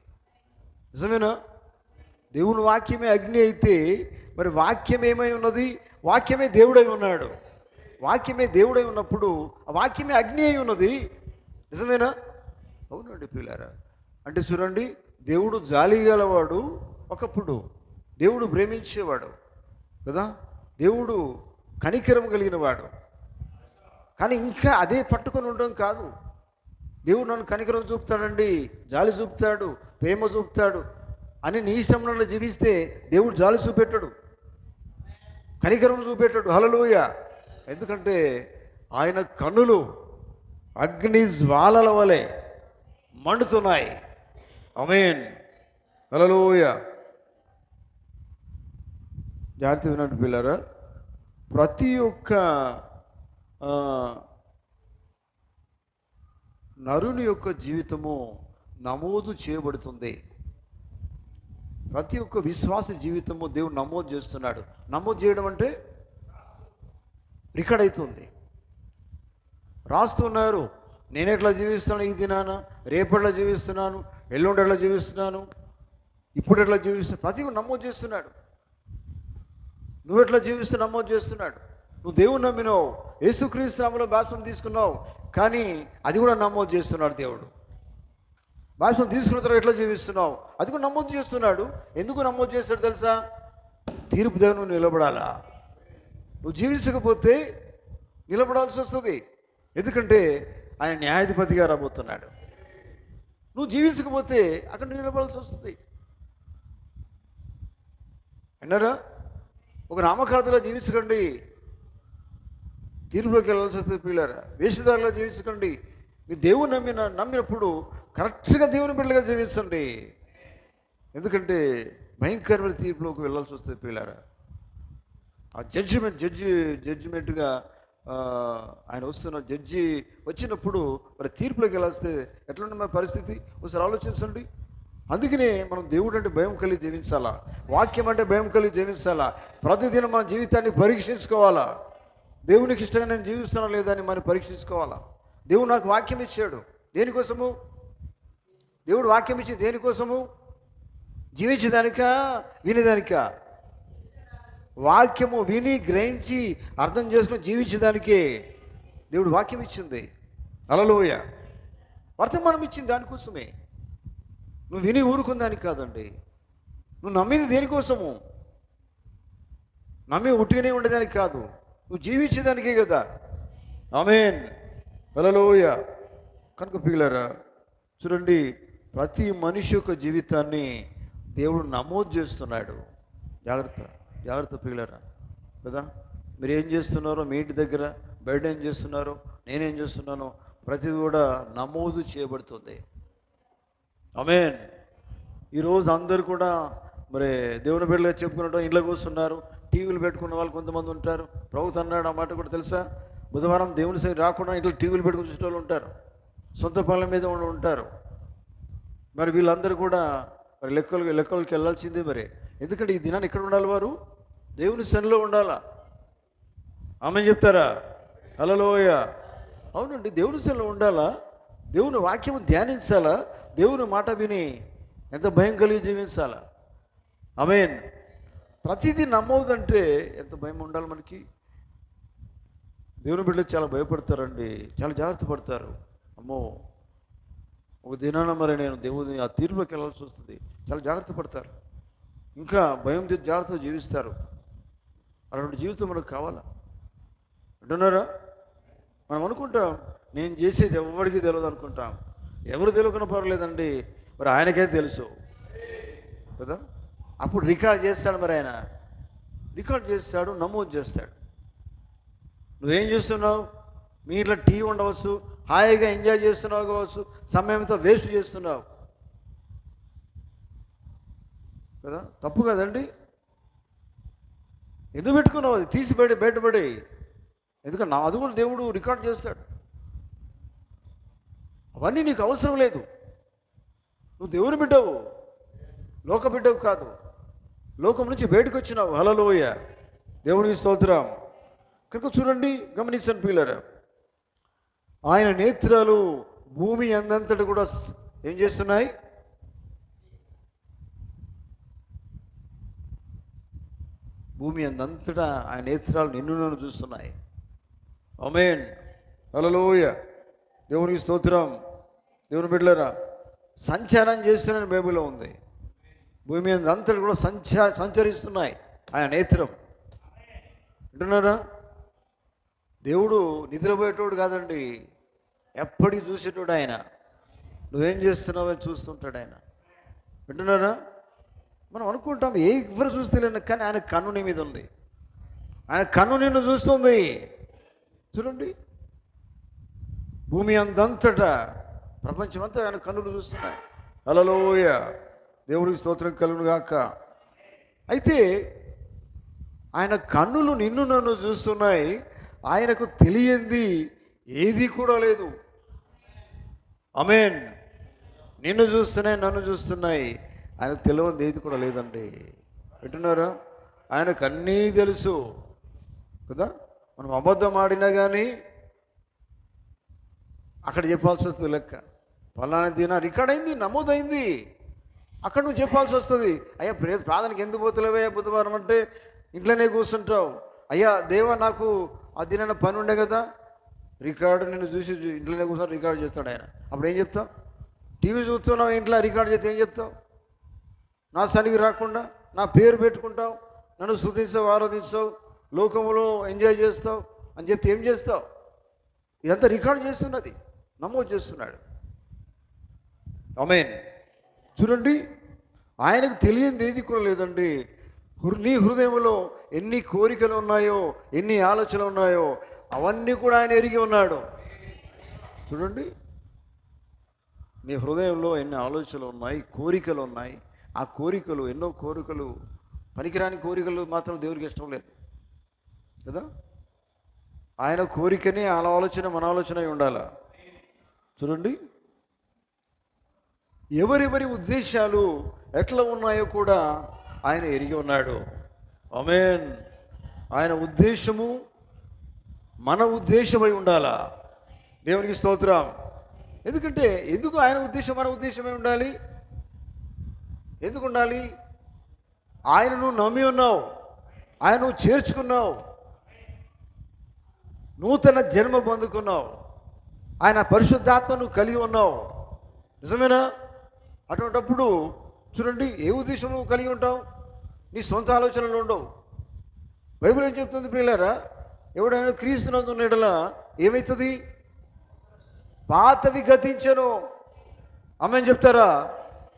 Speaker 1: నిజమేనా? దేవుని వాక్యమే అగ్ని అయితే మరి వాక్యం ఏమై ఉన్నది? వాక్యమే దేవుడై ఉన్నాడు. వాక్యమే దేవుడై ఉన్నప్పుడు ఆ వాక్యమే అగ్ని అయి ఉన్నది. నిజమేనా? అవునండి పిల్లారా. అంటే చూడండి, దేవుడు జాలి గలవాడు ఒకప్పుడు, దేవుడు ప్రేమించేవాడు కదా, దేవుడు కనికరం కలిగిన వాడు. కానీ ఇంకా అదే పట్టుకొని ఉండడం కాదు. దేవుడు నన్ను కనికరం చూపుతాడండి, జాలి చూపుతాడు, ప్రేమ చూపుతాడు అని నీ ఇష్టంలో జీవిస్తే దేవుడు జాలి చూపెట్టాడు, కనికరం చూపెట్టాడు. హల్లెలూయ. ఎందుకంటే ఆయన కన్నులు అగ్ని జ్వాలల వలె మండుతున్నాయి. ఆమేన్. హల్లెలూయ. జాగ్రత్త వినండి పిల్లరా. ప్రతి ఒక్క నరుని యొక్క జీవితము నమోదు చేయబడుతుంది. ప్రతి ఒక్క విశ్వాస జీవితము దేవుడు నమోదు చేస్తున్నాడు. నమోదు చేయడం అంటే రికార్డ్ అవుతుంది, రాస్తున్నారు. నేను ఎట్లా జీవిస్తున్నాను, ఈ దినాన రేపట్లా జీవిస్తున్నాను, ఎల్లుండి ఎట్లా జీవిస్తున్నాను, ఇప్పుడు ఎట్లా జీవిస్తున్నాను, ప్రతి ఒక్క నమోదు చేస్తున్నాడు. నువ్వెట్లా జీవిస్తూ నమోదు చేస్తున్నాడు. నువ్వు దేవుని నమ్మినావు, యేసుక్రీస్తు నామములో బాప్తిసం తీసుకున్నావు, కానీ అది కూడా నమోదు చేస్తున్నాడు దేవుడు. బాప్తిసం తీసుకున్న తర్వాత ఎట్లా జీవిస్తున్నావు అది కూడా నమోదు చేస్తున్నాడు. ఎందుకు నమోదు చేస్తాడు తెలుసా? తీర్పు దగ్గర నువ్వు నిలబడాలా. నువ్వు జీవించకపోతే నిలబడాల్సి వస్తుంది. ఎందుకంటే ఆయన న్యాయాధిపతిగా రాబోతున్నాడు. నువ్వు జీవించకపోతే అక్కడ నిలబడాల్సి వస్తుంది. అన్నారా? ఒక నామకార్థలో జీవించకండి, తీర్పులోకి వెళ్ళాల్సి వస్తుంది. పిల్లరా, వేషధారలో జీవించకండి. మీ దేవుని నమ్మినప్పుడు కరెక్ట్గా దేవుని బిడ్డలుగా జీవించండి. ఎందుకంటే భయంకరమైన తీర్పులోకి వెళ్ళాల్సి వస్తుంది. పిల్లరా, ఆ జడ్జిమెంట్గా ఆయన వస్తున్న జడ్జి వచ్చినప్పుడు మరి తీర్పులోకి వెళ్ళాల్స్తే ఎట్లుండే మన పరిస్థితి ఒకసారి ఆలోచించండి. అందుకనే మనం దేవుడు అంటే భయం కలిగి జీవించాలా, వాక్యం అంటే భయం కలిగి జీవించాలా. ప్రతిదినం మన జీవితాన్ని పరీక్షించుకోవాలా. దేవునికి ఇష్టంగా నేను జీవిస్తున్నా లేదా అని మనం పరీక్షించుకోవాలా. దేవుడు నాకు వాక్యం ఇచ్చాడు దేనికోసము? దేవుడు వాక్యం ఇచ్చి దేనికోసము? జీవించేదానికా, వినేదానికా? వాక్యము విని గ్రహించి అర్థం చేసుకుని జీవించేదానికే దేవుడు వాక్యం ఇచ్చింది. హల్లెలూయా. వర్తమానం ఇచ్చింది దానికోసమే. నువ్వు విని ఊరుకుందానికి కాదండి. నువ్వు నమ్మింది దేనికోసము? నమ్మి ఉట్టిగానే ఉండేదానికి కాదు, నువ్వు జీవించేదానికే కదా. ఆమేన్. హల్లెలూయా. కనుక పిల్లరా చూడండి, ప్రతి మనిషి యొక్క జీవితాన్ని దేవుడు నమోదు చేస్తున్నాడు. జాగ్రత్త పిల్లరా కదా. మీరు ఏం చేస్తున్నారో, మీ ఇంటి దగ్గర బయట ఏం చేస్తున్నారో, నేనేం చేస్తున్నానో ప్రతిది కూడా నమోదు చేయబడుతుంది. ఆమేన్. ఈరోజు అందరు కూడా మరి దేవుని బిడ్డలుగా చెప్పుకున్నట్టు ఇంట్లో కూర్చున్నారు. టీవీలు పెట్టుకున్న వాళ్ళు కొంతమంది ఉంటారు. ప్రభుత్వం అన్నాడు ఆ మాట కూడా తెలుసా? బుధవారం దేవుని సైడ్ రాకుండా ఇంట్లో టీవీలు పెట్టుకుని చూసే వాళ్ళు ఉంటారు. సొంత పనుల మీద ఉంటారు. మరి వీళ్ళందరూ కూడా మరి లెక్కలకి వెళ్ళాల్సిందే. మరి ఎందుకంటే ఈ దినాన్ని ఎక్కడ ఉండాలి? వారు దేవుని సన్నిధిలో ఉండాలా. ఆమె చెప్తారా? హల్లెలూయా. అవునండి, దేవుని సన్నిధిలో ఉండాలా, దేవుని వాక్యము ధ్యానించాలా, దేవుని మాట విని ఎంత భయం కలిగి జీవించాలా. ఆమేన్. ప్రతిదీ నమ్మవుదంటే ఎంత భయం ఉండాలి మనకి. దేవుని బిడ్డలు చాలా భయపడతారండి, చాలా జాగ్రత్త పడతారు. అమ్మో ఒక దినాన మరి నేను దేవుని ఆ తీర్పులోకి వెళ్ళాల్సి వస్తుంది, చాలా జాగ్రత్త పడతారు. ఇంకా భయం జాగ్రత్తగా జీవిస్తారు. అలాంటి జీవితం మనకు కావాలా? అంటున్నారా? మనం అనుకుంటాం నేను చేసేది ఎవరికి తెలియదు అనుకుంటాం. ఎవరు తెలియకుండా పర్వాలేదండి, మరి ఆయనకే తెలుసు కదా. అప్పుడు రికార్డ్ చేస్తాడు. మరి ఆయన రికార్డ్ చేస్తాడు, నమోదు చేస్తాడు. నువ్వేం చేస్తున్నావు? మీ ఇంట్లో టీవీ ఉండవచ్చు, హాయిగా ఎంజాయ్ చేస్తున్నావు కావచ్చు, సమయంతో వేస్ట్ చేస్తున్నావు కదా. తప్పు కదండి. ఎందుకు పెట్టుకున్నావు? అది తీసి బయటపడి. ఎందుకంటే అది కూడా దేవుడు రికార్డ్ చేస్తాడు. అవన్నీ నీకు అవసరం లేదు. నువ్వు దేవుని బిడ్డవు, లోక బిడ్డవు కాదు. లోకం నుంచి బయటకు వచ్చినావు. హల్లెలూయా. దేవునికి స్తోత్రం. కనుక చూడండి, గమనించండి పిల్లరా, ఆయన నేత్రాలు భూమి అందంతటి కూడా ఏం చేస్తున్నాయి? భూమి అందంతటా ఆయన నేత్రాలు నిన్ను నన్ను చూస్తున్నాయి. ఆమేన్. హల్లెలూయా. దేవునికి స్తోత్రం. దేవుని బిడ్డలారా, సంచారం చేస్తున్న బైబిల్లో ఉంది. భూమి అందంతటి కూడా సంచరిస్తున్నాయి ఆయన నేత్రం. అంటున్నారా? దేవుడు నిద్రపోయేటోడు కాదండి, ఎప్పటికీ చూసేటోడు ఆయన. నువ్వేం చేస్తున్నావు అని చూస్తుంటాడు ఆయన. వింటున్నారా? మనం అనుకుంటాం ఎవరు చూస్తలేను, కానీ ఆయన కన్ను నీ మీద ఉంది. ఆయన కన్ను నిన్ను చూస్తుంది. చూడండి, భూమి అందంతటా ప్రపంచమంతా ఆయన కన్నులు చూస్తున్నాయి. హల్లెలూయా. దేవుడికి స్తోత్రం కలుగును గాక. అయితే ఆయన కన్నులు నిన్ను నన్ను చూస్తున్నాయి. ఆయనకు తెలియంది ఏది కూడా లేదు. ఆమేన్. నిన్ను చూస్తున్నాయి, నన్ను చూస్తున్నాయి. ఆయనకు తెలియనిది ఏది కూడా లేదండి. వింటున్నారా? ఆయనకు అన్నీ తెలుసు కదా. మనం అబద్ధం ఆడినా కానీ అక్కడ చెప్పాల్సి వస్తుంది లెక్క. పలానా దిన రికార్డ్ అయింది, నమోదైంది, అక్కడ నువ్వు చెప్పాల్సి వస్తుంది. అయ్యా ప్రార్థనకి ఎందుకు పోతలేవయ్యా బుధవారం అంటే ఇంట్లోనే కూర్చుంటావు. అయ్యా దేవా నాకు ఆ దినాన పని ఉండే కదా. రికార్డు నిన్ను చూసి ఇంట్లోనే కూర్చొని రికార్డు చేస్తాడు ఆయన. అప్పుడు ఏం చెప్తావు? టీవీ చూస్తున్నావు, ఇంట్లో రికార్డు చేస్తే ఏం చెప్తావు? నా సనికి రాకుండా నా పేరు పెట్టుకుంటావు, నన్ను స్తుతిస్తావు, ఆరాధిస్తావు, లోకంలో ఎంజాయ్ చేస్తావు అని చెప్తే ఏం చేస్తావు? ఇదంతా రికార్డ్ చేస్తున్నది, నమోదు చేస్తున్నాడు. ఆమేన్. చూడండి, ఆయనకు తెలియంది ఏది కూడా లేదండి. నీ హృదయంలో ఎన్ని కోరికలు ఉన్నాయో, ఎన్ని ఆలోచనలు ఉన్నాయో అవన్నీ కూడా ఆయన ఎరిగి ఉన్నాడు. చూడండి, నీ హృదయంలో ఎన్ని ఆలోచనలు ఉన్నాయి, కోరికలు ఉన్నాయి. ఆ కోరికలు, ఎన్నో కోరికలు, పనికిరాని కోరికలు మాత్రం దేవుడికి ఇష్టం లేదు కదా. ఆయన కోరికనే ఆ ఆలోచన మన ఆలోచన అయి ఉండాలా. చూడండి, ఎవరెవరి ఉద్దేశాలు ఎట్లా ఉన్నాయో కూడా ఆయన ఎరిగి ఉన్నాడు. ఆమేన్. ఆయన ఉద్దేశము మన ఉద్దేశమై ఉండాలా. దేవునికి స్తోత్రం. ఎందుకంటే ఎందుకు ఆయన ఉద్దేశం మన ఉద్దేశమై ఉండాలి? ఎందుకు ఉండాలి? ఆయన నువ్వు నమ్మి ఉన్నావు, ఆయన నువ్వు చేర్చుకున్నావు, నూతన జన్మ పొందుకున్నావు, ఆయన పరిశుద్ధాత్మ నువ్వు కలిగి ఉన్నావు. నిజమేనా? అటువంటప్పుడు చూడండి, ఏ ఉద్దేశం నువ్వు కలిగి ఉంటావు? నీ సొంత ఆలోచనలు ఉండవు. బైబిల్ ఏం చెప్తుంది ప్రియులారా? ఎవడైనా క్రీస్తునందు ఉండేలా ఏమవుతుంది? పాతవి గతించను. ఆమేన్ చెప్తారా?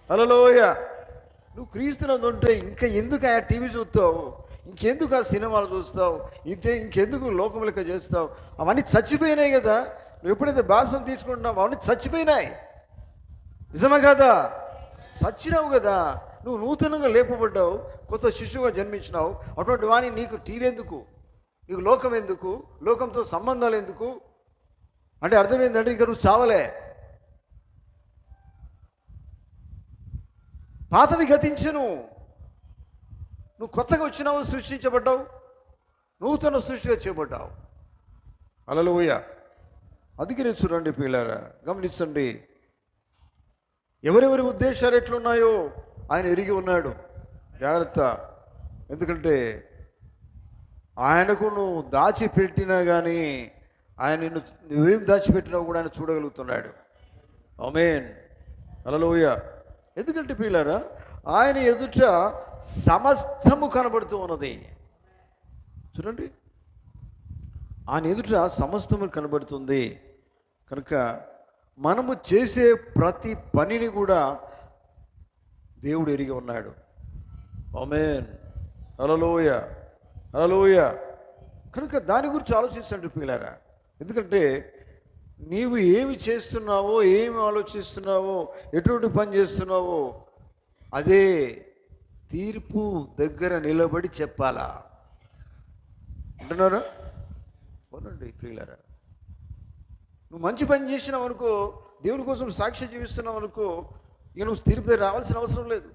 Speaker 1: హల్లెలూయా. నువ్వు క్రీస్తునందు ఉంటే ఇంకా ఎందుకు ఆ టీవీ చూస్తావు, ఇంకెందుకు ఆ సినిమాలు చూస్తావు, ఇంకెందుకు లోకం లెక్క చేస్తావు? అవన్నీ చచ్చిపోయినాయి కదా. నువ్వు ఎప్పుడైతే బాప్తిసం తీసుకుంటున్నావు అవన్నీ చచ్చిపోయినాయి. నిజమే కదా? సచ్చినావు కదా. నువ్వు నూతనంగా లేపబడ్డావు, కొత్త శిశువుగా జన్మించినావు. అటువంటి వాణి నీకు టీవీ ఎందుకు, నీకు లోకం ఎందుకు, లోకంతో సంబంధాలు ఎందుకు అంటే అర్థమైందంటే ఇంకా నువ్వు చావలే. పాతవి గతించను. నువ్వు కొత్తగా వచ్చినావు, సృష్టించబడ్డావు, నూతన సృష్టిగా చేయబడ్డావు. హల్లెలూయా. అందుకనే చూడండి పిల్లారా, గమనించండి, ఎవరెవరి ఉద్దేశాలు ఎట్లున్నాయో ఆయన ఎరిగి ఉన్నాడు. జాగ్రత్త. ఎందుకంటే ఆయనకు నువ్వు దాచిపెట్టినా కానీ ఆయన నువ్వేం దాచిపెట్టినా కూడా ఆయన చూడగలుగుతున్నాడు. ఆమేన్. హల్లెలూయా. ఎందుకంటే పిల్లారా, ఆయన ఎదుట సమస్తము కనబడుతూ ఉన్నది. చూడండి, ఆయన ఎదుట సమస్తము కనబడుతుంది కనుక మనము చేసే ప్రతి పనిని కూడా దేవుడు ఎరిగి ఉన్నాడు. ఆమేన్. హల్లెలూయా. హల్లెలూయా. కనుక దాని గురించి ఆలోచించండి పిల్లారా. ఎందుకంటే నీవు ఏమి చేస్తున్నావో, ఏమి ఆలోచిస్తున్నావో, ఎటువంటి పని చేస్తున్నావో అదే తీర్పు దగ్గర నిలబడి చెప్పాలా. అంటున్నారా? అవునండి ప్రియులారా. నువ్వు మంచి పని చేసినావు అనుకో, దేవుని కోసం సాక్ష్యం జీవిస్తున్నావు అనుకో, ఇక నువ్వు తీర్పు దగ్గర రావాల్సిన అవసరం లేదు.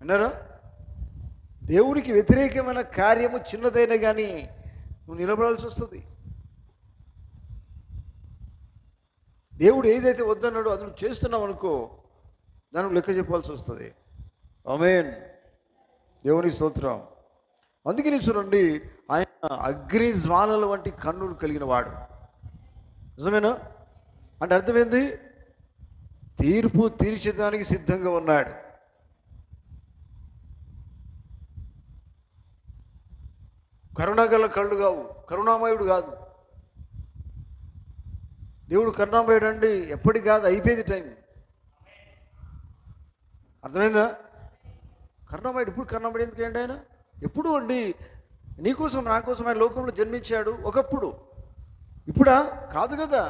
Speaker 1: అన్నారా? దేవునికి వ్యతిరేకమైన కార్యము చిన్నదైనా కానీ నువ్వు నిలబడాల్సి వస్తుంది. దేవుడు ఏదైతే వద్దన్నాడో అది నువ్వు చేస్తున్నావు అనుకో, దానికి లెక్క చెప్పాల్సి వస్తుంది. ఆమేన్. దేవునికి స్తోత్రం. అందుకని చూడండి, ఆయన అగ్ని జ్వాలల వంటి కన్నులు కలిగిన వాడు. నిజమేనా? అంటే అర్థమైంది, తీర్పు తీర్చేదానికి సిద్ధంగా ఉన్నాడు. కరుణగల కళ్ళు కావు, కరుణామయుడు కాదు దేవుడు. కరుణామయుడు అండి, ఎప్పటికి కాదు, అయిపోయింది టైం. అర్థమైందా? కరుణామయుడు ఇప్పుడు కరుణామయుడు ఎందుకండి? ఆయన ఎప్పుడు అండి నీకోసం నా కోసం ఆయన లోకంలో జన్మించాడు ఒకప్పుడు. ఇప్పుడా? కాదు కదా.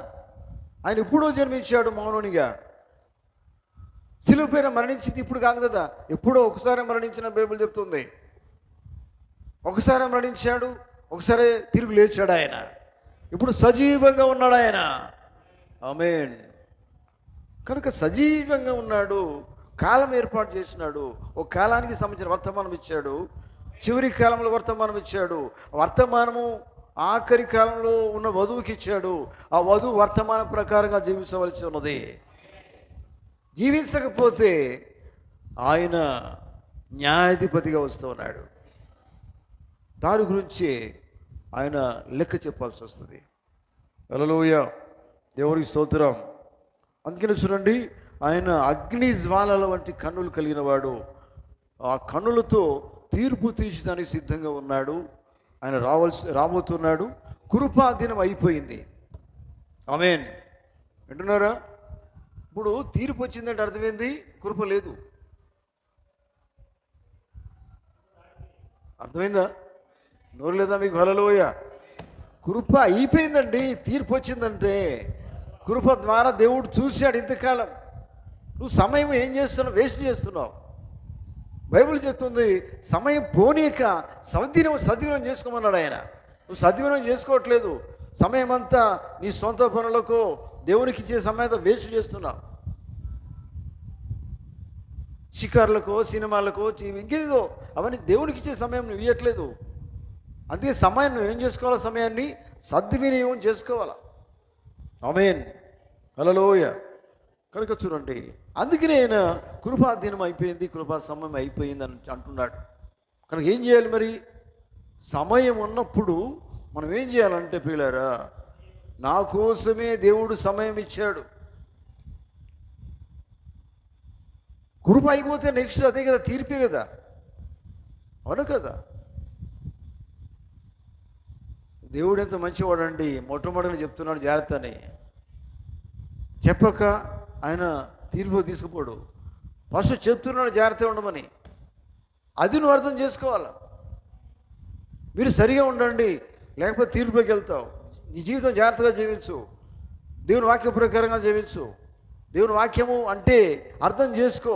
Speaker 1: ఆయన ఎప్పుడో జన్మించాడు మౌనునిగా. శిలువ పైన మరణించింది ఇప్పుడు కాదు కదా, ఎప్పుడో ఒకసారి మరణించిన బైబిల్ చెప్తుంది. ఒకసారి మరణించాడు, ఒకసారి తిరిగి లేచాడు ఆయన. ఇప్పుడు సజీవంగా ఉన్నాడు ఆయన. ఆమేన్. కనుక సజీవంగా ఉన్నాడు, కాలం ఏర్పాటు చేసినాడు, ఒక కాలానికి సంబంధించిన వర్తమానం ఇచ్చాడు, చివరి కాలంలో వర్తమానం ఇచ్చాడు. వర్తమానము ఆఖరి కాలంలో ఉన్న వధువుకి ఇచ్చాడు. ఆ వధువు వర్తమానం ప్రకారంగా జీవించవలసి ఉన్నది. జీవించకపోతే ఆయన న్యాయాధిపతిగా వస్తూ ఉన్నాడు. దాని గురించి ఆయన లెక్క చెప్పాల్సి వస్తుంది. హల్లెలూయా. దేవునికి స్తోత్రం. అందుకని చూడండి, ఆయన అగ్ని జ్వాలల వంటి కన్నులు కలిగిన వాడు. ఆ కన్నులతో తీర్పు తీర్చడానికి సిద్ధంగా ఉన్నాడు. ఆయన రాబోతున్నాడు. కృపా దినం అయిపోయింది. ఆమేన్. వింటున్నారా? ఇప్పుడు తీర్పు వచ్చిందంటే అర్థమైంది, కృప లేదు. అర్థమైందా? నోరు లేదా మీకు? హల్లెలూయా. కృప అయిపోయిందండి. తీర్పు వచ్చిందంటే కృప ద్వారా దేవుడు చూశాడు. ఇంతకాలం నువ్వు సమయం ఏం చేస్తున్నావు? వేస్ట్ చేస్తున్నావు. బైబిల్ చెప్తుంది, సమయం పోనీక సద్వినియోగం చేసుకోమన్నాడు ఆయన. నువ్వు సద్వినియోగం చేసుకోవట్లేదు. సమయం అంతా నీ సొంత పనులకు, దేవునికి ఇచ్చే సమయంతో వేస్ట్ చేస్తున్నావు. షికార్లకో, సినిమాలకో, ఇంకేదో అవన్నీ దేవునికి ఇచ్చే సమయం నువ్వు ఇవ్వట్లేదు. అందుకే సమయం నువ్వు ఏం చేసుకోవాలో? సమయాన్ని సద్వినియోగం చేసుకోవాలా. ఆమేన్. హల్లెలూయా. కనుక చూడండి, అందుకనే ఆయన కృపా దినం అయిపోయింది, కృపా సమయం అయిపోయింది అని అంటున్నాడు. కనుక ఏం చేయాలి మరి? సమయం ఉన్నప్పుడు మనం ఏం చేయాలంటే ప్రియులారా, నా కోసమే దేవుడు సమయం ఇచ్చాడు. కృప అయిపోతే నెక్స్ట్ అదే కదా, తీర్పే కదా. అవును కదా? దేవుడు ఎంత మంచివాడండి. మొట్టమొదటిగా చెప్తున్నాడు జాగ్రత్త అని. చెప్పక ఆయన తీర్పు తీసుకుపోడు. ఫస్ట్ చెప్తున్నాడు జాగ్రత్తగా ఉండమని. అది నువ్వు అర్థం చేసుకోవాలా. మీరు సరిగా ఉండండి, లేకపోతే తీర్పులోకి వెళ్తావు. నీ జీవితం జాగ్రత్తగా జీవించు, దేవుని వాక్య ప్రకారంగా జీవించు. దేవుని వాక్యము అంటే అర్థం చేసుకో.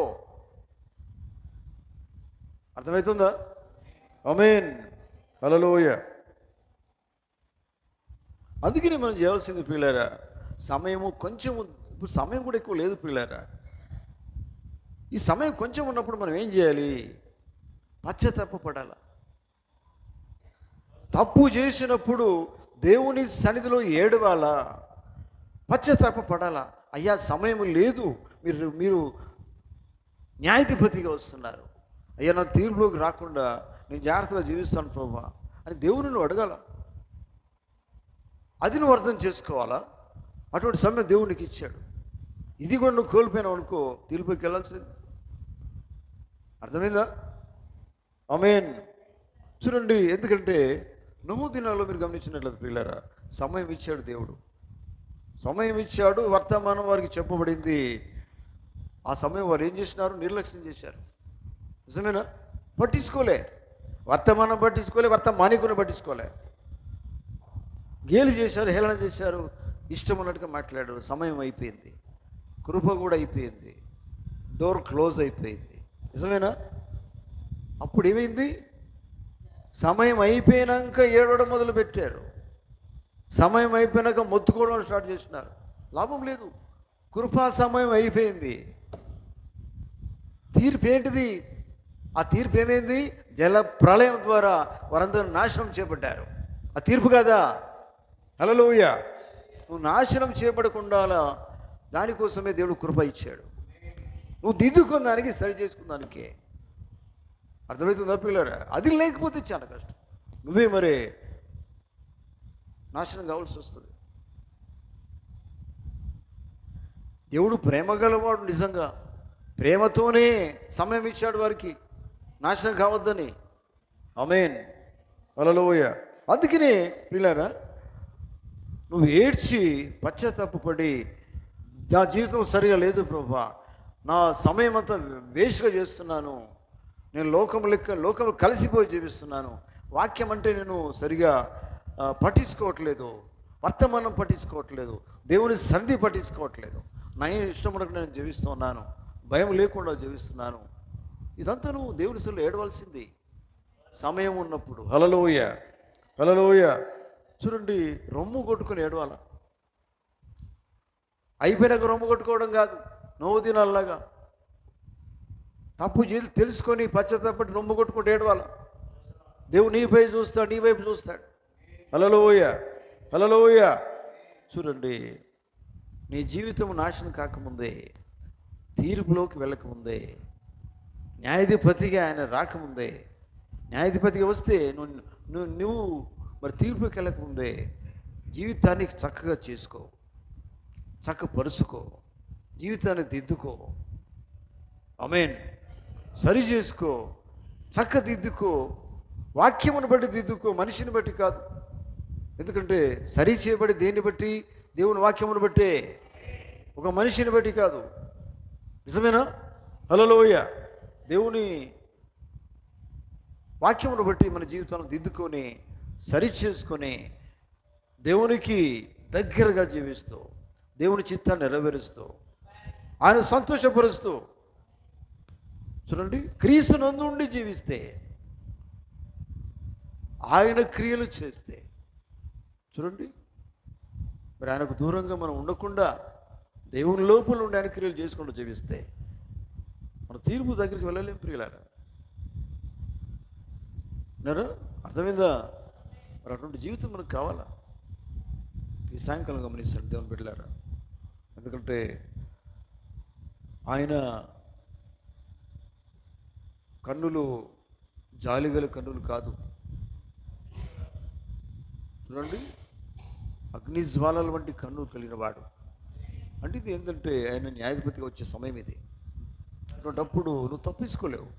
Speaker 1: అర్థమవుతుందా? ఆమేన్. హల్లెలూయా. అందుకని మనం చేయాల్సింది ప్రియులారా, సమయము కొంచెం, ఇప్పుడు సమయం కూడా ఎక్కువ లేదు ప్రియులారా. ఈ సమయం కొంచెం ఉన్నప్పుడు మనం ఏం చేయాలి? పశ్చాత్తాపపడాల. తప్పు చేసినప్పుడు దేవుని సన్నిధిలో ఏడవాలా, పశ్చాత్తాపపడాలా. అయ్యా సమయం లేదు, మీరు న్యాయాధిపతిగా వస్తున్నారు, అయ్యా నా తీర్పులోకి రాకుండా నేను జాగ్రత్తగా జీవిస్తాను ప్రభువా అని దేవుని నువ్వు అడగాల. అది నువ్వు అర్థం చేసుకోవాలా. అటువంటి సమయం దేవునికి ఇచ్చాడు. ఇది కూడా నువ్వు కోల్పోయినావు అనుకో, తీర్పుకి వెళ్ళాల్సింది. అర్థమైందా? ఆమేన్. చూడండి, ఎందుకంటే నూహు దినాల్లో మీరు గమనించినట్లయితే ప్రియులారా, సమయం ఇచ్చాడు దేవుడు. సమయం ఇచ్చాడు, వర్తమానం వారికి చెప్పబడింది. ఆ సమయం వారు ఏం చేసినారు? నిర్లక్ష్యం చేశారు. నిజమేనా? పట్టించుకోలే. వర్తమానం పట్టించుకోలే, వర్తమానికుని పట్టించుకోలే. గేలి చేశారు, హేళన చేశారు, ఇష్టం ఉన్నట్టుగా మాట్లాడారు. సమయం అయిపోయింది, కృప కూడా అయిపోయింది, డోర్ క్లోజ్ అయిపోయింది. నిజమేనా? అప్పుడు ఏమైంది? సమయం అయిపోయినాక ఏడవడం మొదలు పెట్టారు. సమయం అయిపోయినాక మొత్తుకోవడం స్టార్ట్ చేసినారు. లాభం లేదు. కృపా సమయం అయిపోయింది. తీర్పు ఏంటిది? ఆ తీర్పు ఏమైంది? జల ప్రళయం ద్వారా వారందరూ నాశనం చేయబడ్డారు. ఆ తీర్పు కదా. హల్లెలూయా. నువ్వు నాశనం చేయబడకుండా దానికోసమే దేవుడు కృప ఇచ్చాడు. నువ్వు దిద్దుకున్న దానికి, సరి చేసుకున్న దానికే. అర్థమవుతుందా పిల్లరా? అది లేకపోతే చాలా కష్టం. నువ్వే మరి నాశనం కావాల్సి వస్తుంది. దేవుడు ప్రేమ గలవాడు. నిజంగా ప్రేమతోనే సమయం ఇచ్చాడు వారికి, నాశనం కావద్దని. ఆమేన్. హల్లెలూయా. అందుకనే పిల్లరా, నువ్వు ఏడ్చి పశ్చాత్తాపపడి, నా జీవితం సరిగా లేదు ప్రభువా, నా సమయం అంతా వేస్ట్గా చేస్తున్నాను, నేను లోకం కలిసిపోయి జీవిస్తున్నాను, వాక్యం అంటే నేను సరిగా పట్టించుకోవట్లేదు, వర్తమానం పట్టించుకోవట్లేదు, దేవుని సన్నిధి పట్టించుకోవట్లేదు, నా ఇష్టం ఉన్నట్టు నేను జీవిస్తున్నాను, భయం లేకుండా జీవిస్తున్నాను. ఇదంతా నువ్వు దేవుని సన్నిధిలో ఏడవలసింది సమయం ఉన్నప్పుడు. హల్లెలూయా. హల్లెలూయా. చూడండి, రొమ్ము కొట్టుకుని ఏడవాల. అయిపోయినాక రొమ్ము కొట్టుకోవడం కాదు. నోవు దినాల్లాగా తప్పు చేసి తెలుసుకొని పశ్చాత్తాపడి రొమ్ము కొట్టుకుంటూ ఏడవాల. దేవుడు నీ వైపు చూస్తాడు, నీ వైపు చూస్తాడు. హల్లెలూయా. హల్లెలూయా. చూడండి, నీ జీవితం నాశనం కాకముందే, తీర్పులోకి వెళ్ళకముందే, న్యాయాధిపతిగా ఆయన రాకముందే, న్యాయాధిపతిగా వస్తే నువ్వు మరి తీర్పుకి వెళ్ళకముందే జీవితాన్ని చక్కగా చేసుకో, చక్కపరుచుకో, జీవితాన్ని దిద్దుకో. ఆమేన్. సరి చేసుకో, చక్కదిద్దుకో, వాక్యమును బట్టి దిద్దుకో, మనిషిని బట్టి కాదు. ఎందుకంటే సరి చేయబడి దేన్ని బట్టి? దేవుని వాక్యమును బట్టే, ఒక మనిషిని బట్టి కాదు. నిజమేనా? హల్లెలూయా. దేవుని వాక్యమును బట్టి మన జీవితాన్ని దిద్దుకొని సరి చేసుకొని దేవునికి దగ్గరగా జీవిస్తూ, దేవుని చిత్తాన్ని నెరవేరుస్తూ, ఆయన సంతోషపరుస్తూ, చూడండి, క్రీస్తు నందు ఉండి జీవిస్తే, ఆయన క్రియలు చేస్తే, చూడండి, మరి ఆయనకు దూరంగా మనం ఉండకుండా దేవుని లోపల ఉండి ఆయన క్రియలు చేసుకుంటూ జీవిస్తే మన తీర్పు దగ్గరికి వెళ్ళలేం ప్రియులారా. అర్థమైందా? మరి అటువంటి జీవితం మనకు కావాలా? ఈ సాయంకాలం గమనిస్తాడు దేవుని బిడ్డలారా. ఎందుకంటే ఆయన కన్నులు జాలిగల కన్నులు కాదు. చూడండి, అగ్ని జ్వాలల వంటి కన్నులు కలిగిన వాడు. అంటే ఇది ఏంటంటే ఆయన న్యాయాధిపతిగా వచ్చే సమయం ఇది. అటువంటప్పుడు నువ్వు తప్పించుకోలేవు.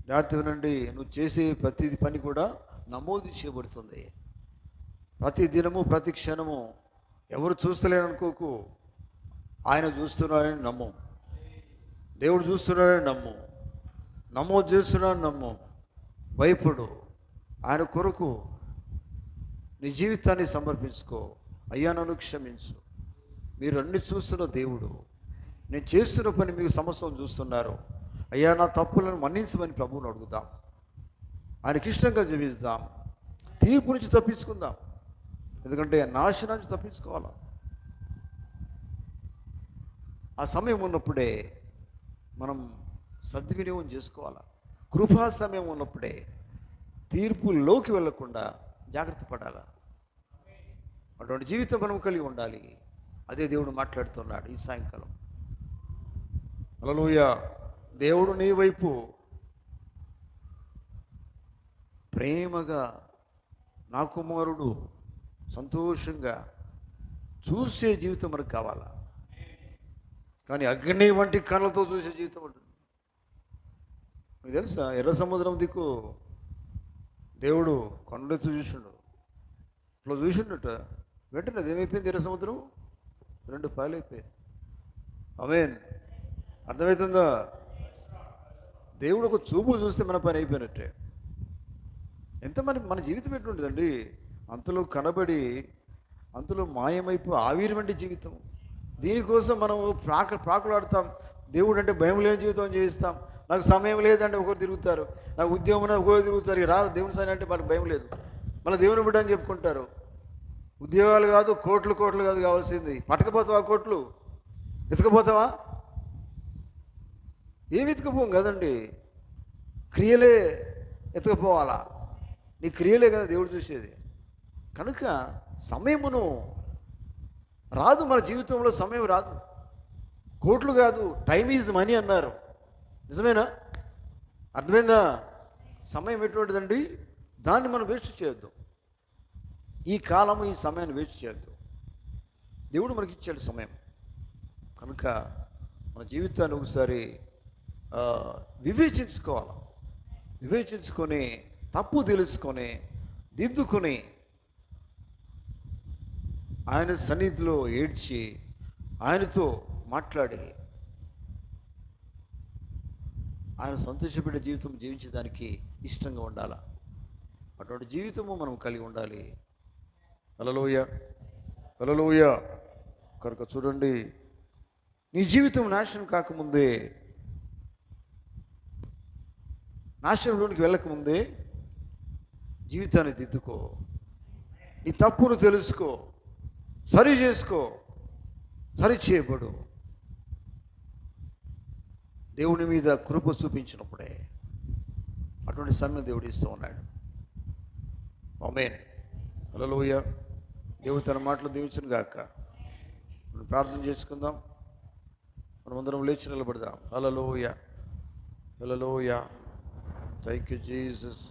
Speaker 1: జాగ్రత్త వినండి, నువ్వు చేసే ప్రతి పని కూడా నమోదు చేయబడుతుంది. ప్రతి దినము ప్రతి క్షణము ఎవరు చూస్తలేరనుకోకు, ఆయన చూస్తున్నాడని నమ్ము, దేవుడు చూస్తున్నాడని నమ్ము, నమోదు చేస్తున్నాడని నమ్ము, భయపడు, ఆయన కొరకు నీ జీవితాన్ని సమర్పించుకో. అయ్యా నన్ను క్షమించు, మీరు అన్ని చూస్తున్న దేవుడు, నేను చేస్తున్న పని మీకు సమస్తం చూస్తున్నారు, అయ్యా నా తప్పులను మన్నించమని ప్రభువుని అడుగుదాం. ఆయనకి ఇష్టంగా జీవిస్తాం, తీర్పు నుంచి తప్పించుకుందాం. ఎందుకంటే నాశనం నుంచి తప్పించుకోవాలి. ఆ సమయం ఉన్నప్పుడే మనం సద్వినియోగం చేసుకోవాలి. కృపా సమయం ఉన్నప్పుడే తీర్పులోకి వెళ్ళకుండా జాగ్రత్త పడాలి. అటువంటి జీవితం మనం కలిగి ఉండాలి. అదే దేవుడు మాట్లాడుతున్నాడు ఈ సాయంకాలం. హల్లెలూయా. దేవుడు నీ వైపు ప్రేమగా, నా కుమారుడు సంతోషంగా చూసే జీవితం మనకు కావాలా. కానీ అగ్ని వంటి కళ్ళతో చూసే జీవితం ఉంటుంది. మీకు తెలుసా, ఎర్ర సముద్రం దిక్కు దేవుడు కొండెత్తు చూసిండు. ఇట్లా చూసిండట, వెంటనే అదేమైపోయింది? ఎర్ర సముద్రం 2 పాలైపోయింది. ఆమేన్. అర్థమవుతుందా? దేవుడు ఒక చూపు చూస్తే మన పని అయిపోయినట్టే. ఎంతమంది మన జీవితం ఎట్లుంటుందండి? అంతలో కనబడి అంతలో మాయమైపు ఆవిరి వంటి జీవితం. దీనికోసం మనం ప్రాకులాడతాం. దేవుడు అంటే భయం లేని జీవితం జీవిస్తాం. నాకు సమయం లేదంటే ఒకరు తిరుగుతారు, నాకు ఉద్యోగం ఒకరు తిరుగుతారు. రారు దేవుని సైన్ అంటే మనకు భయం లేదు, మళ్ళీ దేవుని బిడ్డ అని చెప్పుకుంటారు. ఉద్యోగాలు కాదు, కోట్లు కాదు కావాల్సింది. పట్టకపోతావా? కోట్లు ఎత్తుకపోతావా? ఏమి ఎత్తుకపోం కదండి, క్రియలే ఎత్తుకపోవాలా. నీ క్రియలే కదా దేవుడు చూసేది. కనుక సమయమును రాదు, మన జీవితంలో సమయం రాదు. కోట్లు కాదు, టైం ఈజ్ మనీ అన్నారు. నిజమేనా? అర్థమైందా? సమయం ఎటువంటిదండి, దాన్ని మనం వేస్ట్ చేయొద్దు. ఈ కాలము, ఈ సమయాన్ని వేస్ట్ చేయొద్దు. దేవుడు మనకి ఇచ్చాడు సమయం. కనుక మన జీవితాన్ని ఒకసారి వివేచించుకొని తప్పు తెలుసుకొని దిద్దుకొని ఆయన సన్నిధిలో ఏడ్చి ఆయనతో మాట్లాడి ఆయన సంతోషపడే జీవితం జీవించడానికి ఇష్టంగా ఉండాలి. అటువంటి జీవితము మనం కలిగి ఉండాలి. హల్లెలూయా, హల్లెలూయా. కనుక చూడండి, నీ జీవితం నాశనం కాకముందే, నాశనంలోనికి వెళ్ళకముందే జీవితాన్ని దిద్దుకో. నీ తప్పును తెలుసుకో, సరి చేసుకో, సరి చేయబడు. దేవుని మీద కృప చూపించినప్పుడే అటువంటి సమయం దేవుడు ఇస్తూ ఉన్నాడు. ఆమేన్. హల్లెలూయా. దేవుడు తన మాటలు దీవించును గాక. మనం ప్రార్థన చేసుకుందాం. మనమందరం లేచి నిలబడదాం. Hallelujah, hallelujah. Thank you Jesus.